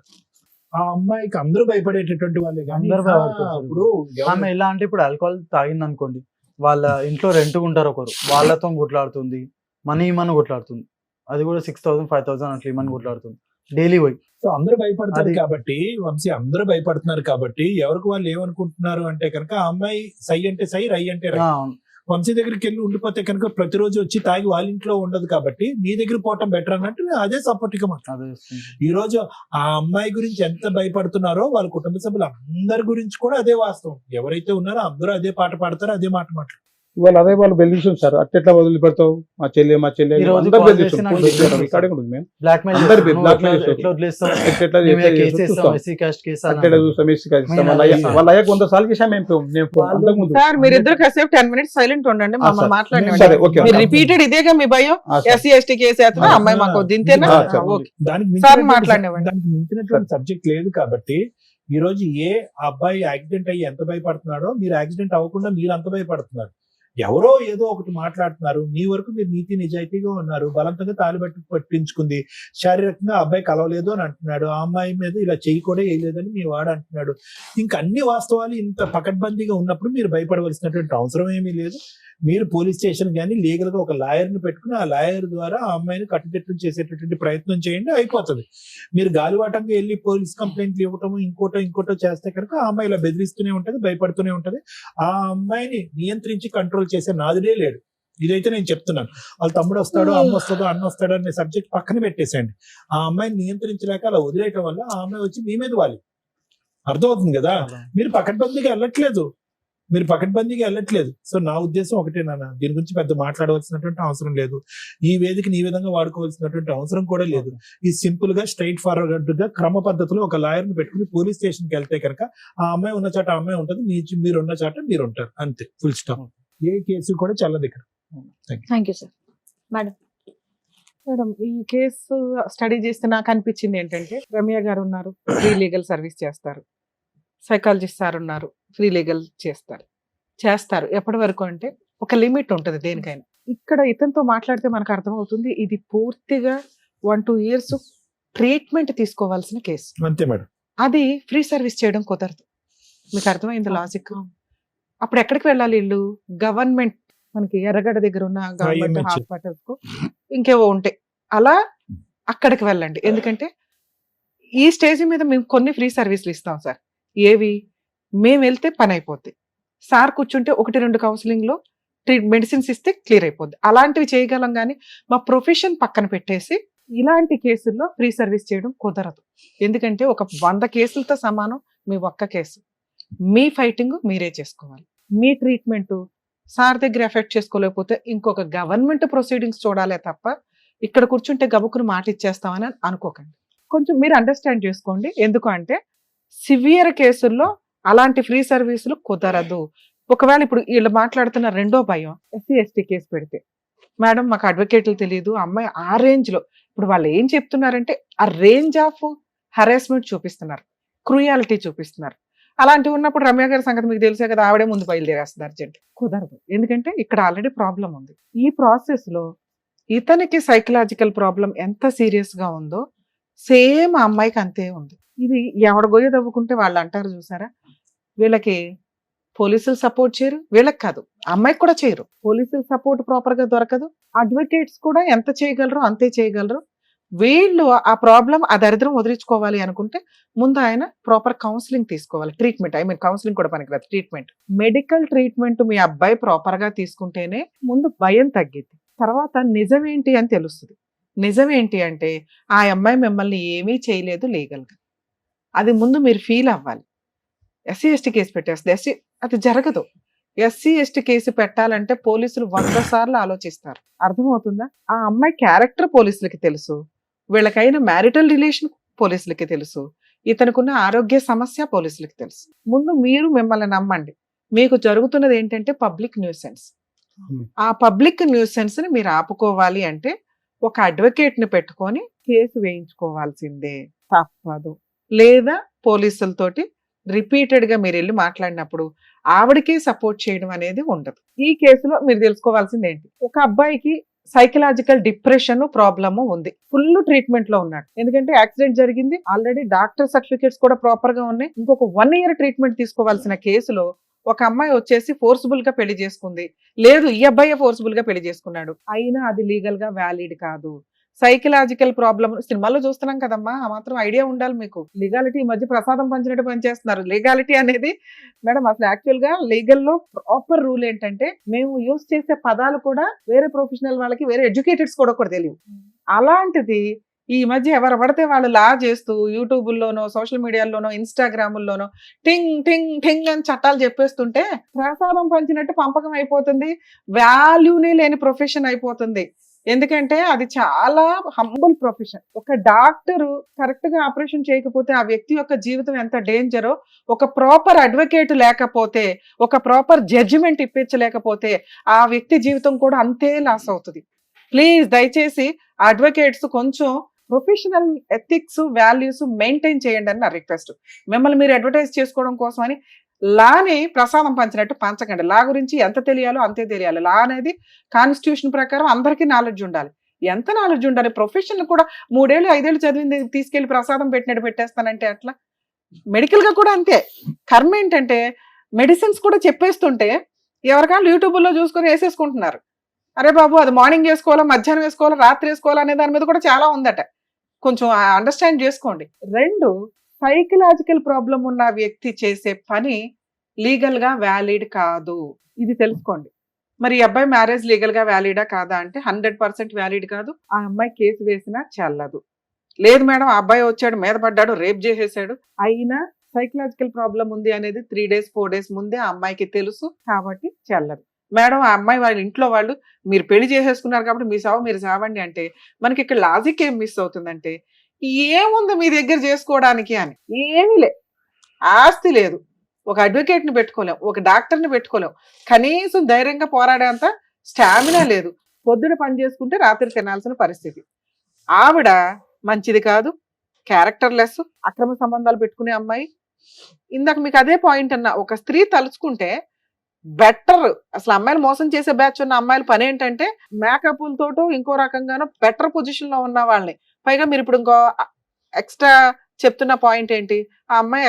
S6: ఆ అమ్మాయికి అందరూ భయపడేటటువంటి వాళ్ళే. కానీ
S5: అందరూ భయపడతారు.
S6: ఇప్పుడు
S5: ఆమె ఎలా అంటే ఇప్పుడు ఆల్కహాల్ తాగింది అనుకోండి, వాళ్ళ ఇంట్లో రెంట్ ఉంటారు ఒకరు, వాళ్ళతో కొట్లాడుతుంది, మనీ ఇమ్మని కొట్లాడుతుంది. అది కూడా 6,000 5,000 అట్లా ఇమ్మని కొట్లాడుతుంది డైలీ పోయి.
S6: సో అందరూ భయపడతారు
S5: అది-
S6: కాబట్టి వంశీ, అందరూ భయపడుతున్నారు కాబట్టి ఎవరికి వాళ్ళు ఏమనుకుంటున్నారు అంటే కనుక ఆ అమ్మాయి సై అంటే సై, రై అంటే రై.
S5: ఆ, అవును.
S6: వంశీ దగ్గరికి వెళ్ళి ఉండిపోతే కనుక ప్రతిరోజు వచ్చి తాగి వాళ్ళ ఇంట్లో ఉండదు కాబట్టి నీ దగ్గర పోవటం బెటర్ అన్నట్టు నేను అదే సపోర్ట్ గా మాట్లాడు. ఈ రోజు ఆ అమ్మాయి గురించి ఎంత భయపడుతున్నారో వాళ్ళ కుటుంబ సభ్యులు అందరి గురించి కూడా అదే వాస్తవం. ఎవరైతే ఉన్నారో అందరూ అదే పాట పాడతారో అదే మాట మాట్లాడు.
S3: ఇవాళ అదే వాళ్ళు బెదిరిస్తుంది సార్, అట్లా వదిలిపెడతావు మా చెల్లి
S5: ఈ రోజు
S3: అందరు
S5: call
S3: బెదిరిస్తుంది.
S5: చేసి నాకు
S3: ఫోన్ చేసి రికార్డింగ్ ఉంటుంది మేము.
S5: బ్లాక్మెయిల్
S3: అందరు
S5: చేస్తారు.
S3: blackmail
S5: నువ్వు
S3: చేస్తారు.
S5: ఎట్లా వదిలేస్తావు?
S3: ఎట్లా
S5: మేము
S3: చేస్తే
S5: కేసు
S3: చూస్తాం.
S5: వేస్తాం, ఎస్సీ కాస్ట్ కేసు అని
S3: అట్లా
S5: అన్నాడు.
S3: చూస్తాం, ఎస్సీ కాస్ట్ ఇస్తాం.
S5: మేము
S3: వాళ్ళ
S5: అలా
S3: వాళ్ళ అయ్యాక 100 సార్లు చేసాం మేము అంతకు ముందు.
S4: సార్ మీరిద్దరు కాసేపు 10 minutes సైలెంట్ ఉండండి,
S3: సరే.
S4: మమ్మల్ని
S3: సరే,
S4: మాట్లాడండి.
S3: ఓకే.
S4: మీరు రిపీటెడ్ ఇదేగా మీ భయం, ఎస్సీ ఎస్టీ కేసు వేస్తున్నా అమ్మాయి మాకు వద్దింతేనా?
S3: సరే.
S4: ఓకే
S6: దానికి
S4: సార్
S6: మించినటువంటి
S4: మాట్లాడినవ్వండి.
S6: దానికి మించినటువంటి సబ్జెక్ట్ లేదు కాబట్టి ఈ రోజు ఆ అబ్బాయి యాక్సిడెంట్ అయ్యి ఎంత భయపడుతున్నాడో మీరు యాక్సిడెంట్ అవ్వకుండా మీరు అంత భయపడుతున్నారు. ఎవరో ఏదో ఒకటి మాట్లాడుతున్నారు, మీ వరకు మీరు నీతి నిజాయితీగా ఉన్నారు. బలంతంగా తాలిబట్టి పట్టించుకుంది, శారీరకంగా అబ్బాయి కలవలేదు అని అంటున్నాడు. ఆ అమ్మాయి మీద ఇలా చెయ్యి కూడా వేయలేదని మీ వాడు అంటున్నాడు. ఇంకా అన్ని వాస్తవాలు ఇంత పకడ్బందీగా ఉన్నప్పుడు మీరు భయపడవలసినటువంటి అవసరం ఏమీ లేదు. మీరు పోలీస్ స్టేషన్ కానీ లీగల్ గా ఒక లాయర్ని పెట్టుకుని ఆ లాయర్ ద్వారా ఆ అమ్మాయిని కట్టుదిట్టం చేసేటటువంటి ప్రయత్నం చేయండి, అయిపోతుంది. మీరు గాలివాటంగా వెళ్ళి పోలీస్ కంప్లైంట్లు ఇవ్వటము ఇంకోటో చేస్తే కనుక ఆ అమ్మాయి ఇలా బెదిరిస్తూనే ఉంటది, భయపడుతూనే ఉంటది. ఆ అమ్మాయిని నియంత్రించి కంట్రోల్ చేసే నాదుడే లేడు. ఇదైతే నేను చెప్తున్నాను. వాళ్ళ తమ్ముడు వస్తాడో అమ్మ వస్తుందో అన్న వస్తాడో అనే సబ్జెక్ట్ పక్కన పెట్టేసేయండి. ఆ అమ్మాయిని నియంత్రించలేక అలా వదిలేయటం వల్ల ఆ అమ్మాయి వచ్చి మీ మీద వాలి. అర్థమవుతుంది కదా? మీరు పకడ్బందీగా వెళ్ళట్లేదు. సో నా ఉద్దేశం ఒకటే నాన్న, దీని గురించి పెద్ద మాట్లాడవలసినటువంటి అవసరం లేదు. ఈ వేదికని ఈ విధంగా వాడుకోవాల్సినటువంటి అవసరం కూడా లేదు. ఈ సింపుల్ గా స్ట్రైట్ ఫార్వర్డ్ గా క్రమ పద్ధతిలో ఒక లాయర్ ని పెట్టుకుని పోలీస్ స్టేషన్ కి వెళ్తే కనుక ఆ అమ్మాయి ఉన్న చాట ఆ అమ్మాయి ఉంటుంది, మీరు ఉన్న చాట మీరు ఉంటారు, అంతే, ఫుల్ స్టాప్. ఏ కేసు కూడా చల్లదు ఇక్కడ.
S2: Thank you sir.
S4: మేడం ఈ కేసు స్టడీ చేస్తే నాకు అనిపించింది ఏంటంటే, రమ్య గారు ఉన్నారు, ఫ్రీ లీగల్ సర్వీస్ చేస్తారు. సైకాలజిస్ట్ సార్ ఉన్నారు, ఫ్రీ లీగల్ చేస్తారు. ఎప్పటి వరకు అంటే ఒక లిమిట్ ఉంటుంది దేనికైనా. ఇక్కడ ఇతనితో మాట్లాడితే మనకు అర్థమవుతుంది ఇది పూర్తిగా 1-2 years ట్రీట్మెంట్ తీసుకోవాల్సిన కేసు.
S6: అంతే మేడం.
S4: అది ఫ్రీ సర్వీస్ చేయడం కుదరదు. మీకు అర్థమైంది లాజిక్? అప్పుడు ఎక్కడికి వెళ్ళాలి వీళ్ళు? గవర్నమెంట్, మనకి ఎర్రగడ్డ దగ్గర ఉన్న గవర్నమెంట్
S6: IMH.
S4: హాస్పిటల్స్ కు ఇంకేవో ఉంటాయి, అలా అక్కడికి వెళ్ళండి. ఎందుకంటే ఈ స్టేజ్ మీద మేము కొన్ని ఫ్రీ సర్వీసులు ఇస్తాం సార్. ఏవి? మేము వెళ్తే పని అయిపోద్ది, సార్ కూర్చుంటే 1-2 కౌన్సిలింగ్ లో మెడిసిన్స్ ఇస్తే క్లియర్ అయిపోద్ది. అలాంటివి చేయగలం, కానీ మా ప్రొఫెషన్ పక్కన పెట్టేసి ఇలాంటి కేసుల్లో ఫ్రీ సర్వీస్ చేయడం కుదరదు. ఎందుకంటే ఒక 100 కేసులతో సమానం మీ ఒక్క కేసు. మీ ఫైటింగ్ మీరే చేసుకోవాలి. మీ ట్రీట్మెంట్ సార్ దగ్గర ఎఫెక్ట్ చేసుకోలేకపోతే ఇంకొక గవర్నమెంట్ ప్రొసీడింగ్స్ చూడాలే తప్ప ఇక్కడ కూర్చుంటే గబుకుని మాట ఇచ్చేస్తామని అనుకోకండి. కొంచెం మీరు అండర్స్టాండ్ చేసుకోండి. ఎందుకు అంటే సివియర్ కేసుల్లో అలాంటి ఫ్రీ సర్వీసులు కుదరదు. ఒకవేళ ఇప్పుడు వీళ్ళు మాట్లాడుతున్న రెండో భయం, ఎస్సీ ఎస్టీ కేసు పెడితే మేడం మాకు అడ్వకేట్లు తెలియదు, అమ్మాయి ఆ రేంజ్ లో, ఇప్పుడు వాళ్ళు ఏం చెప్తున్నారంటే ఆ రేంజ్ ఆఫ్ హరాస్మెంట్ చూపిస్తున్నారు, క్రూయాలిటీ చూపిస్తున్నారు. అలాంటివి ఉన్నప్పుడు రమ్య గారి సంగతి మీకు తెలిసే కదా, ఆవిడే ముందు బయలుదేరేస్తుంది అర్జెంట్. కుదరదు, ఎందుకంటే ఇక్కడ ఆల్రెడీ ప్రాబ్లం ఉంది. ఈ ప్రాసెస్ లో ఇతనికి సైకలాజికల్ ప్రాబ్లం ఎంత సీరియస్ గా ఉందో సేమ్ ఆ అమ్మాయికి అంతే ఉంది. ఇది ఎవడ గొయ్య తవ్వుకుంటే వాళ్ళు అంటారు చూసారా, వీళ్ళకి పోలీసులు సపోర్ట్ చేయరు, వీళ్ళకి కాదు అమ్మాయికి కూడా చేయరు. పోలీసుల సపోర్ట్ ప్రాపర్ గా దొరకదు, అడ్వకేట్స్ కూడా ఎంత చేయగలరు అంతే చేయగలరు. వీళ్ళు ఆ ప్రాబ్లం ఆ దరిద్రం వదిలించుకోవాలి అనుకుంటే ముందు ఆయన ప్రాపర్ కౌన్సిలింగ్ తీసుకోవాలి. ట్రీట్మెంట్, కౌన్సిలింగ్ కూడా పనికిరాదు, ట్రీట్మెంట్, మెడికల్ ట్రీట్మెంట్ మీ అబ్బాయి ప్రాపర్ గా తీసుకుంటేనే ముందు భయం తగ్గిద్ది. తర్వాత నిజమేంటి అని తెలుస్తుంది. నిజమేంటి అంటే ఆ అమ్మాయి మిమ్మల్ని ఏమీ చేయలేదు లీగల్ గా, అది ముందు మీరు ఫీల్ అవ్వాలి. ఎస్సీ ఎస్టీ కేసు పెట్టేస్తుంది, అది జరగదు. ఎస్సీ ఎస్టీ కేసు పెట్టాలంటే పోలీసులు 100 సార్లు ఆలోచిస్తారు. అర్థమవుతుందా? ఆ అమ్మాయి క్యారెక్టర్ పోలీసులకి తెలుసు, వీళ్ళకైన మ్యారిటల్ రిలేషన్ పోలీసులకి తెలుసు, ఇతనుకున్న ఆరోగ్య సమస్య పోలీసులకి తెలుసు. ముందు మీరు మిమ్మల్ని నమ్మండి. మీకు జరుగుతున్నది ఏంటంటే పబ్లిక్ న్యూసెన్స్. ఆ పబ్లిక్ న్యూసెన్స్ ని మీరు ఆపుకోవాలి అంటే ఒక అడ్వకేట్ ని పెట్టుకొని కేసు వేయించుకోవాల్సిందే, తప్పదు. లేదా పోలీసులతోటి రిపీటెడ్ గా మీరు వెళ్ళి మాట్లాడినప్పుడు ఆవిడకి సపోర్ట్ చేయడం అనేది ఉండదు. ఈ కేసులో మీరు తెలుసుకోవాల్సింది ఏంటి, ఒక అబ్బాయికి సైకలాజికల్ డిప్రెషన్ ప్రాబ్లమ్ ఉంది, ఫుల్ ట్రీట్మెంట్ లో ఉన్నాడు. ఎందుకంటే యాక్సిడెంట్ జరిగింది, ఆల్రెడీ డాక్టర్ సర్టిఫికేట్స్ కూడా ప్రాపర్ గా ఉన్నాయి. ఇంకొక 1 year ట్రీట్మెంట్ తీసుకోవాల్సిన కేసులో ఒక అమ్మాయి వచ్చేసి ఫోర్స్ఫుల్ గా పెళ్లి చేసుకుంది, లేదు ఈ అబ్బాయి ఫోర్స్ఫుల్ గా పెళ్లి చేసుకున్నాడు, అయినా అది లీగల్ గా వ్యాలిడ్ కాదు. సైకలాజికల్ ప్రాబ్లమ్ సినిమాల్లో చూస్తున్నాం కదమ్మా, ఆ మాత్రం ఐడియా ఉండాలి మీకు. లీగాలిటీ ఈ మధ్య ప్రసాదం పంచినట్టు పనిచేస్తున్నారు. లీగాలిటీ అనేది మేడం అసలు యాక్చువల్ గా లీగల్ లో ప్రాపర్ రూల్ ఏంటంటే, మేము యూజ్ చేసే పదాలు కూడా వేరే ప్రొఫెషనల్ వాళ్ళకి, వేరే ఎడ్యుకేటెడ్స్ కూడా తెలియవు. అలాంటిది ఈ మధ్య ఎవరు పడితే వాళ్ళు లా చేస్తూ యూట్యూబుల్లోనో, సోషల్ మీడియాలోనో, ఇన్స్టాగ్రాముల్లోనో టింగ్ టింగ్ టింగ్ అని చట్టాలు చెప్పేస్తుంటే ప్రసాదం పంచినట్టు పంపకం అయిపోతుంది. వాల్యూనే లేని ప్రొఫెషన్ అయిపోతుంది. ఎందుకంటే అది చాలా హంబుల్ ప్రొఫెషన్. ఒక డాక్టర్ కరెక్ట్ గా ఆపరేషన్ చేయకపోతే ఆ వ్యక్తి యొక్క జీవితం ఎంత డేంజరో, ఒక ప్రాపర్ అడ్వకేట్ లేకపోతే, ఒక ప్రాపర్ జడ్జిమెంట్ ఇప్పించలేకపోతే ఆ వ్యక్తి జీవితం కూడా అంతే లాస్ అవుతుంది. ప్లీజ్ దయచేసి అడ్వకేట్స్ కొంచెం ప్రొఫెషనల్ ఎథిక్స్, వాల్యూస్ మెయింటైన్ చేయండి అని నా రిక్వెస్ట్. మిమ్మల్ని మీరు అడ్వర్టైజ్ చేసుకోవడం కోసమని లాని ప్రసాదం పంచినట్టు పంచకండి. లా గురించి ఎంత తెలియాలో అంతే తెలియాలి. లా అనేది కాన్స్టిట్యూషన్ ప్రకారం అందరికీ నాలెడ్జ్ ఉండాలి. ఎంత నాలెడ్జ్ ఉండాలి? ప్రొఫెషన్ కూడా 3 ఏళ్ళు 5 ఏళ్ళు చదివింది తీసుకెళ్లి ప్రసాదం పెట్టినట్టు పెట్టేస్తానంటే అట్లా. మెడికల్ గా కూడా అంతే. కర్మ ఏంటంటే మెడిసిన్స్ కూడా చెప్పేస్తుంటే ఎవరికాళ్ళు యూట్యూబ్లో చూసుకొని వేసేసుకుంటున్నారు. అరే బాబు అది మార్నింగ్ వేసుకోవాలా, మధ్యాహ్నం వేసుకోవాలా, రాత్రి వేసుకోవాలా అనే దాని మీద కూడా చాలా ఉందట. కొంచెం అండర్స్టాండ్ చేసుకోండి. 2, సైకలాజికల్ ప్రాబ్లం ఉన్న వ్యక్తి చేసే పని లీగల్ గా వ్యాలిడ్ కాదు. ఇది తెలుసుకోండి. మరి ఈ అబ్బాయి మ్యారేజ్ లీగల్ గా వ్యాలిడా కాదా అంటే 100% వ్యాలిడ్ కాదు. ఆ అమ్మాయి కేసు వేసినా చెల్లదు. లేదు మేడం ఆ అబ్బాయి వచ్చాడు, మీద పడ్డాడు, రేప్ చేసేసాడు, అయినా సైకలాజికల్ ప్రాబ్లం ఉంది అనేది 3 days 4 days ముందే ఆ అమ్మాయికి తెలుసు కాబట్టి చెల్లదు. మేడం ఆ అమ్మాయి వాళ్ళ ఇంట్లో వాళ్ళు మీరు పెళ్లి చేసేసుకున్నారు కాబట్టి మీ సావు మీరు సావండి అంటే మనకి ఇక్కడ లాజిక్ ఏం మిస్ అవుతుందంటే, ఏముంది మీ దగ్గర చేసుకోవడానికి అని. ఏమీ లే, ఆస్తి లేదు, ఒక అడ్వకేట్ ని పెట్టుకోలేం, ఒక డాక్టర్ని పెట్టుకోలేం, కనీసం ధైర్యంగా పోరాడేంత స్టామినా లేదు. పొద్దున పని చేసుకుంటే రాత్రి తినాల్సిన పరిస్థితి. ఆవిడ మంచిది కాదు, క్యారెక్టర్ లెస్, అక్రమ సంబంధాలు పెట్టుకునే అమ్మాయి. ఇందాక మీకు అదే పాయింట్ అన్నా, ఒక స్త్రీ తలుచుకుంటే బెటర్. అసలు అమ్మాయిలు మోసం చేసే బ్యాచ్ ఉన్న అమ్మాయిల పని ఏంటంటే మేకప్లతోటో ఇంకో రకంగానో బెటర్ పొజిషన్ లో ఉన్న వాళ్ళని. పైగా మీరు ఇప్పుడు ఇంకో ఎక్స్ట్రా చెప్తున్న పాయింట్ ఏంటి, ఆ అమ్మాయి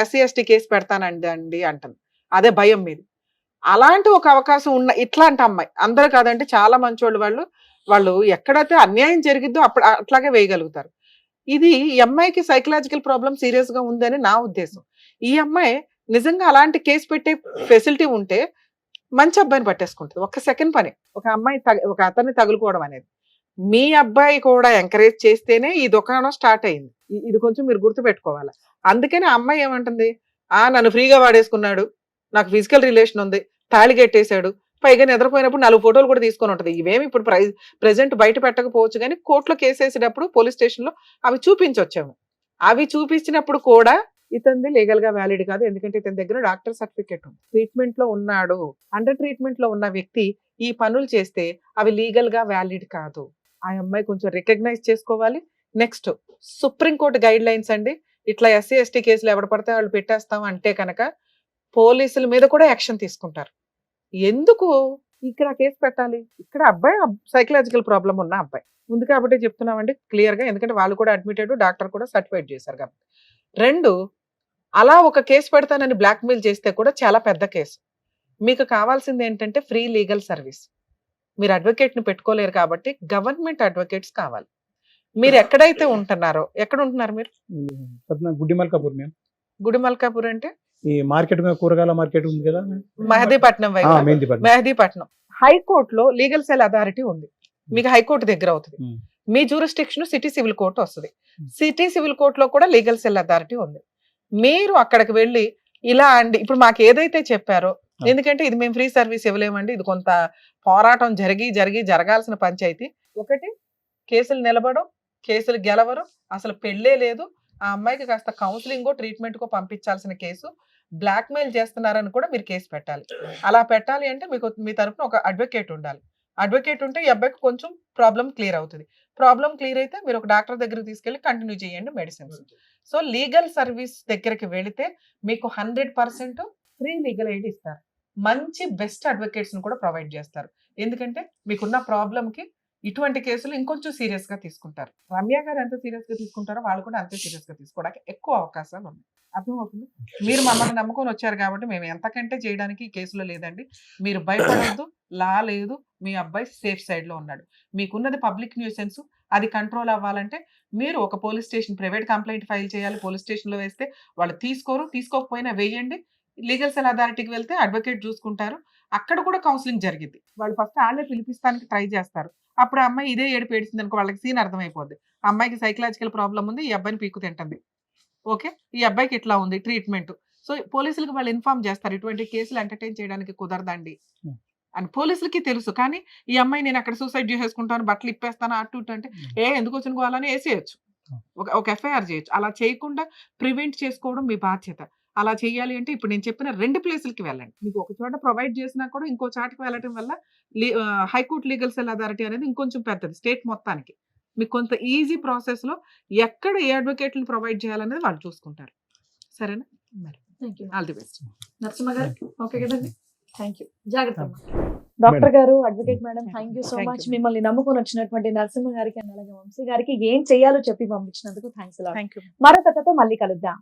S4: SC ST కేసు పెడతానండి అంటుంది. అదే భయం మీద. అలాంటి ఒక అవకాశం ఉన్న ఇట్లాంటి అమ్మాయి, అందరూ కాదంటే చాలా మంచోళ్ళు వాళ్ళు ఎక్కడైతే అన్యాయం జరిగిద్దో అప్పుడు అట్లాగే వేయగలుగుతారు. ఇది ఈ అమ్మాయికి సైకలాజికల్ ప్రాబ్లం సీరియస్ గా ఉందని నా ఉద్దేశం. ఈ అమ్మాయి నిజంగా అలాంటి కేసు పెట్టే ఫెసిలిటీ ఉంటే మంచి అబ్బాయిని పట్టేసుకుంటుంది. ఒక్క సెకండ్ పని ఒక అమ్మాయి ఒక అతన్ని తగులుకోవడం అనేది. మీ అబ్బాయి కూడా ఎంకరేజ్ చేస్తేనే ఈ దుకాణం స్టార్ట్ అయింది. ఇది కొంచెం మీరు గుర్తుపెట్టుకోవాలి. అందుకని ఆ అమ్మాయి ఏమంటుంది, నన్ను ఫ్రీగా వాడేసుకున్నాడు, నాకు ఫిజికల్ రిలేషన్ ఉంది, తాళి కట్టేశాడు, పైగా నిద్రపోయినప్పుడు 4 ఫోటోలు కూడా తీసుకొని ఉంటుంది. ఇవేమి ఇప్పుడు ప్రెజెంట్ బయట పెట్టకపోవచ్చు కానీ కోర్టులో కేసు వేసేటప్పుడు పోలీస్ స్టేషన్ లో అవి చూపించొచ్చాము. అవి చూపించినప్పుడు కూడా ఇతనిది లీగల్ గా వ్యాలిడ్ కాదు. ఎందుకంటే ఇతని దగ్గర డాక్టర్ సర్టిఫికేట్ ఉంది, ట్రీట్మెంట్ లో ఉన్నాడు. అండర్ ట్రీట్మెంట్ లో ఉన్న వ్యక్తి ఈ పనులు చేస్తే అవి లీగల్ గా వ్యాలిడ్ కాదు. ఆ అమ్మాయి కొంచెం రికగ్నైజ్ చేసుకోవాలి. నెక్స్ట్ సుప్రీంకోర్టు గైడ్ లైన్స్ అండి. ఇట్లా SC ST కేసులు ఎవడ పడితే వాళ్ళు పెట్టేస్తాం అంటే కనుక పోలీసుల మీద కూడా యాక్షన్ తీసుకుంటారు. ఎందుకు ఇక్కడ కేసు పెట్టాలి? ఇక్కడ అబ్బాయి సైకలాజికల్ ప్రాబ్లం ఉన్న అబ్బాయి ఉంది కాబట్టి చెప్తున్నామండి క్లియర్ గా. ఎందుకంటే వాళ్ళు కూడా అడ్మిటెడ్, డాక్టర్ కూడా సర్టిఫైడ్ చేశారు కాబట్టి. 2, అలా ఒక కేసు పెడతానని బ్లాక్మెయిల్ చేస్తే కూడా చాలా పెద్ద కేసు. మీకు కావాల్సింది ఏంటంటే ఫ్రీ లీగల్ సర్వీస్. మీరు అడ్వకేట్ ని పెట్టుకోలేరు కాబట్టి గవర్నమెంట్ అడ్వకేట్స్ కావాలి. మీరు ఎక్కడైతే ఉంటున్నారో, ఎక్కడ ఉంటున్నారు మీరు?
S3: గుడిమల్కాపూర్. మేము
S4: గుడిమల్కాపూర్ అంటే
S3: ఈ మార్కెట్ కూరగాయల మార్కెట్ ఉంది కదా,
S4: మెహదీపట్నం వైపు. మెహదీపట్నం హైకోర్టులో లీగల్ సెల్ అథారిటీ ఉంది. మీకు హైకోర్టు దగ్గర అవుతుంది. మీ జ్యూరిస్డిక్షన్ సిటీ సివిల్ కోర్టు వస్తుంది. సిటీ సివిల్ కోర్టులో కూడా లీగల్ సెల్ అథారిటీ ఉంది. మీరు అక్కడికి వెళ్ళి ఇలా అండి, ఇప్పుడు మాకు ఏదైతే చెప్పారో, ఎందుకంటే ఇది మేము ఫ్రీ సర్వీస్ ఇవ్వలేమండి, ఇది కొంత పోరాటం జరగాల్సిన పంచాయతీ. ఒకటి కేసులు నిలబడం, కేసులు గెలవరు, అసలు పెళ్ళే లేదు, ఆ అమ్మాయికి కాస్త కౌన్సిలింగో ట్రీట్మెంట్కో పంపించాల్సిన కేసు, బ్లాక్మెయిల్ చేస్తున్నారని కూడా మీరు కేసు పెట్టాలి. అలా పెట్టాలి అంటే మీకు మీ తరఫున ఒక అడ్వకేట్ ఉండాలి. అడ్వకేట్ ఉంటే ఈ అబ్బాయికి కొంచెం ప్రాబ్లం క్లియర్ అవుతుంది. ప్రాబ్లం క్లియర్ అయితే మీరు ఒక డాక్టర్ దగ్గరికి తీసుకెళ్ళి కంటిన్యూ చేయండి మెడిసిన్స్. సో లీగల్ సర్వీస్ దగ్గరికి వెళితే మీకు 100% ఫ్రీ లీగల్ ఎయిడ్ ఇస్తారు. మంచి బెస్ట్ అడ్వకేట్స్ ని కూడా ప్రొవైడ్ చేస్తారు. ఎందుకంటే మీకున్న ప్రాబ్లం కి ఇటువంటి కేసులు ఇంకొంచెం సీరియస్ గా తీసుకుంటారు. రమ్య గారు ఎంత సీరియస్ గా తీసుకుంటారో వాళ్ళు కూడా అంతే సీరియస్ గా తీసుకోవడానికి ఎక్కువ అవకాశాలు ఉన్నాయి. అర్థమవుతుంది. మీరు మమ్మల్ని నమ్ముకొని వచ్చారు కాబట్టి మేము ఎంతకంటే చేయడానికి ఈ కేసులో లేదండి. మీరు భయపడొద్దు. లా లేదు. మీ అబ్బాయి సేఫ్ సైడ్ లో ఉన్నాడు. మీకున్నది పబ్లిక్ న్యూసెన్స్. అది కంట్రోల్ అవ్వాలంటే మీరు ఒక police station private complaint file చేయాలి. పోలీస్ స్టేషన్ లో వేస్తే వాళ్ళు తీసుకోకపోయినా వేయండి. లీగల్ సెల్ అథారిటీకి వెళ్తే అడ్వకేట్ చూసుకుంటారు. అక్కడ కూడా కౌన్సిలింగ్ జరిగింది. వాళ్ళు ఫస్ట్ వాళ్ళే పిలిపిస్తానికి ట్రై చేస్తారు. అప్పుడు ఆ అమ్మాయి ఇదే ఏడుపు ఏడిసింది అనుకో, వాళ్ళకి సీన్ అర్థమైపోద్ది. ఆ అమ్మాయికి సైకలాజికల్ ప్రాబ్లం ఉంది, ఈ అబ్బాయిని పీకు తింటుంది. ఓకే, ఈ అబ్బాయికి ఇట్లా ఉంది ట్రీట్మెంట్. సో పోలీసులకు వాళ్ళు ఇన్ఫార్మ్ చేస్తారు, ఇటువంటి కేసులు ఎంటర్టైన్ చేయడానికి కుదరదండి అని పోలీసులకి తెలుసు. కానీ ఈ అమ్మాయి నేను అక్కడ సూసైడ్ చేసేసుకుంటాను, బట్టలు ఇప్పేస్తాను అటు ఇటు అంటే ఎందుకు వచ్చిన గోవాలని వేసేయచ్చు, ఒక ఎఫ్ఐఆర్ చేయొచ్చు. అలా చేయకుండా ప్రివెంట్ చేసుకోవడం మీ బాధ్యత. అలా చేయాలి అంటే ఇప్పుడు నేను చెప్పిన 2 ప్లేసులకి వెళ్ళండి. మీకు ఒక చోట ప్రొవైడ్ చేసినా కూడా ఇంకో చాటుకు వెళ్ళడం వల్ల హైకోర్టు లీగల్ సెల్ అథారిటీ అనేది ఇంకొంచెం పెద్దది స్టేట్ మొత్తానికి. మీకు కొంత ఈజీ ప్రాసెస్ లో ఎక్కడ ఏ అడ్వకేట్లను ప్రొవైడ్ చేయాలనేది వాళ్ళు చూసుకుంటారు. సరేనా? మరి
S2: thank you.
S4: All the best.
S2: Narasimha గారు ఓకే కదండి. Thank you. జాగ్రత్త అమ్మా. డాక్టర్ గారు, advocate madam, thank you so
S4: Thank
S2: much.
S4: you.
S2: మిమ్మల్ని నమ్ముకొని వచ్చినటువంటి నరసింహ గారికి అండ్ అలాగే వంశీ గారికి ఏం చేయాలో చెప్పి పంపించినందుకు థ్యాంక్స్.
S4: Thank you.
S2: మరో కథతో మళ్ళీ కలుద్దాం.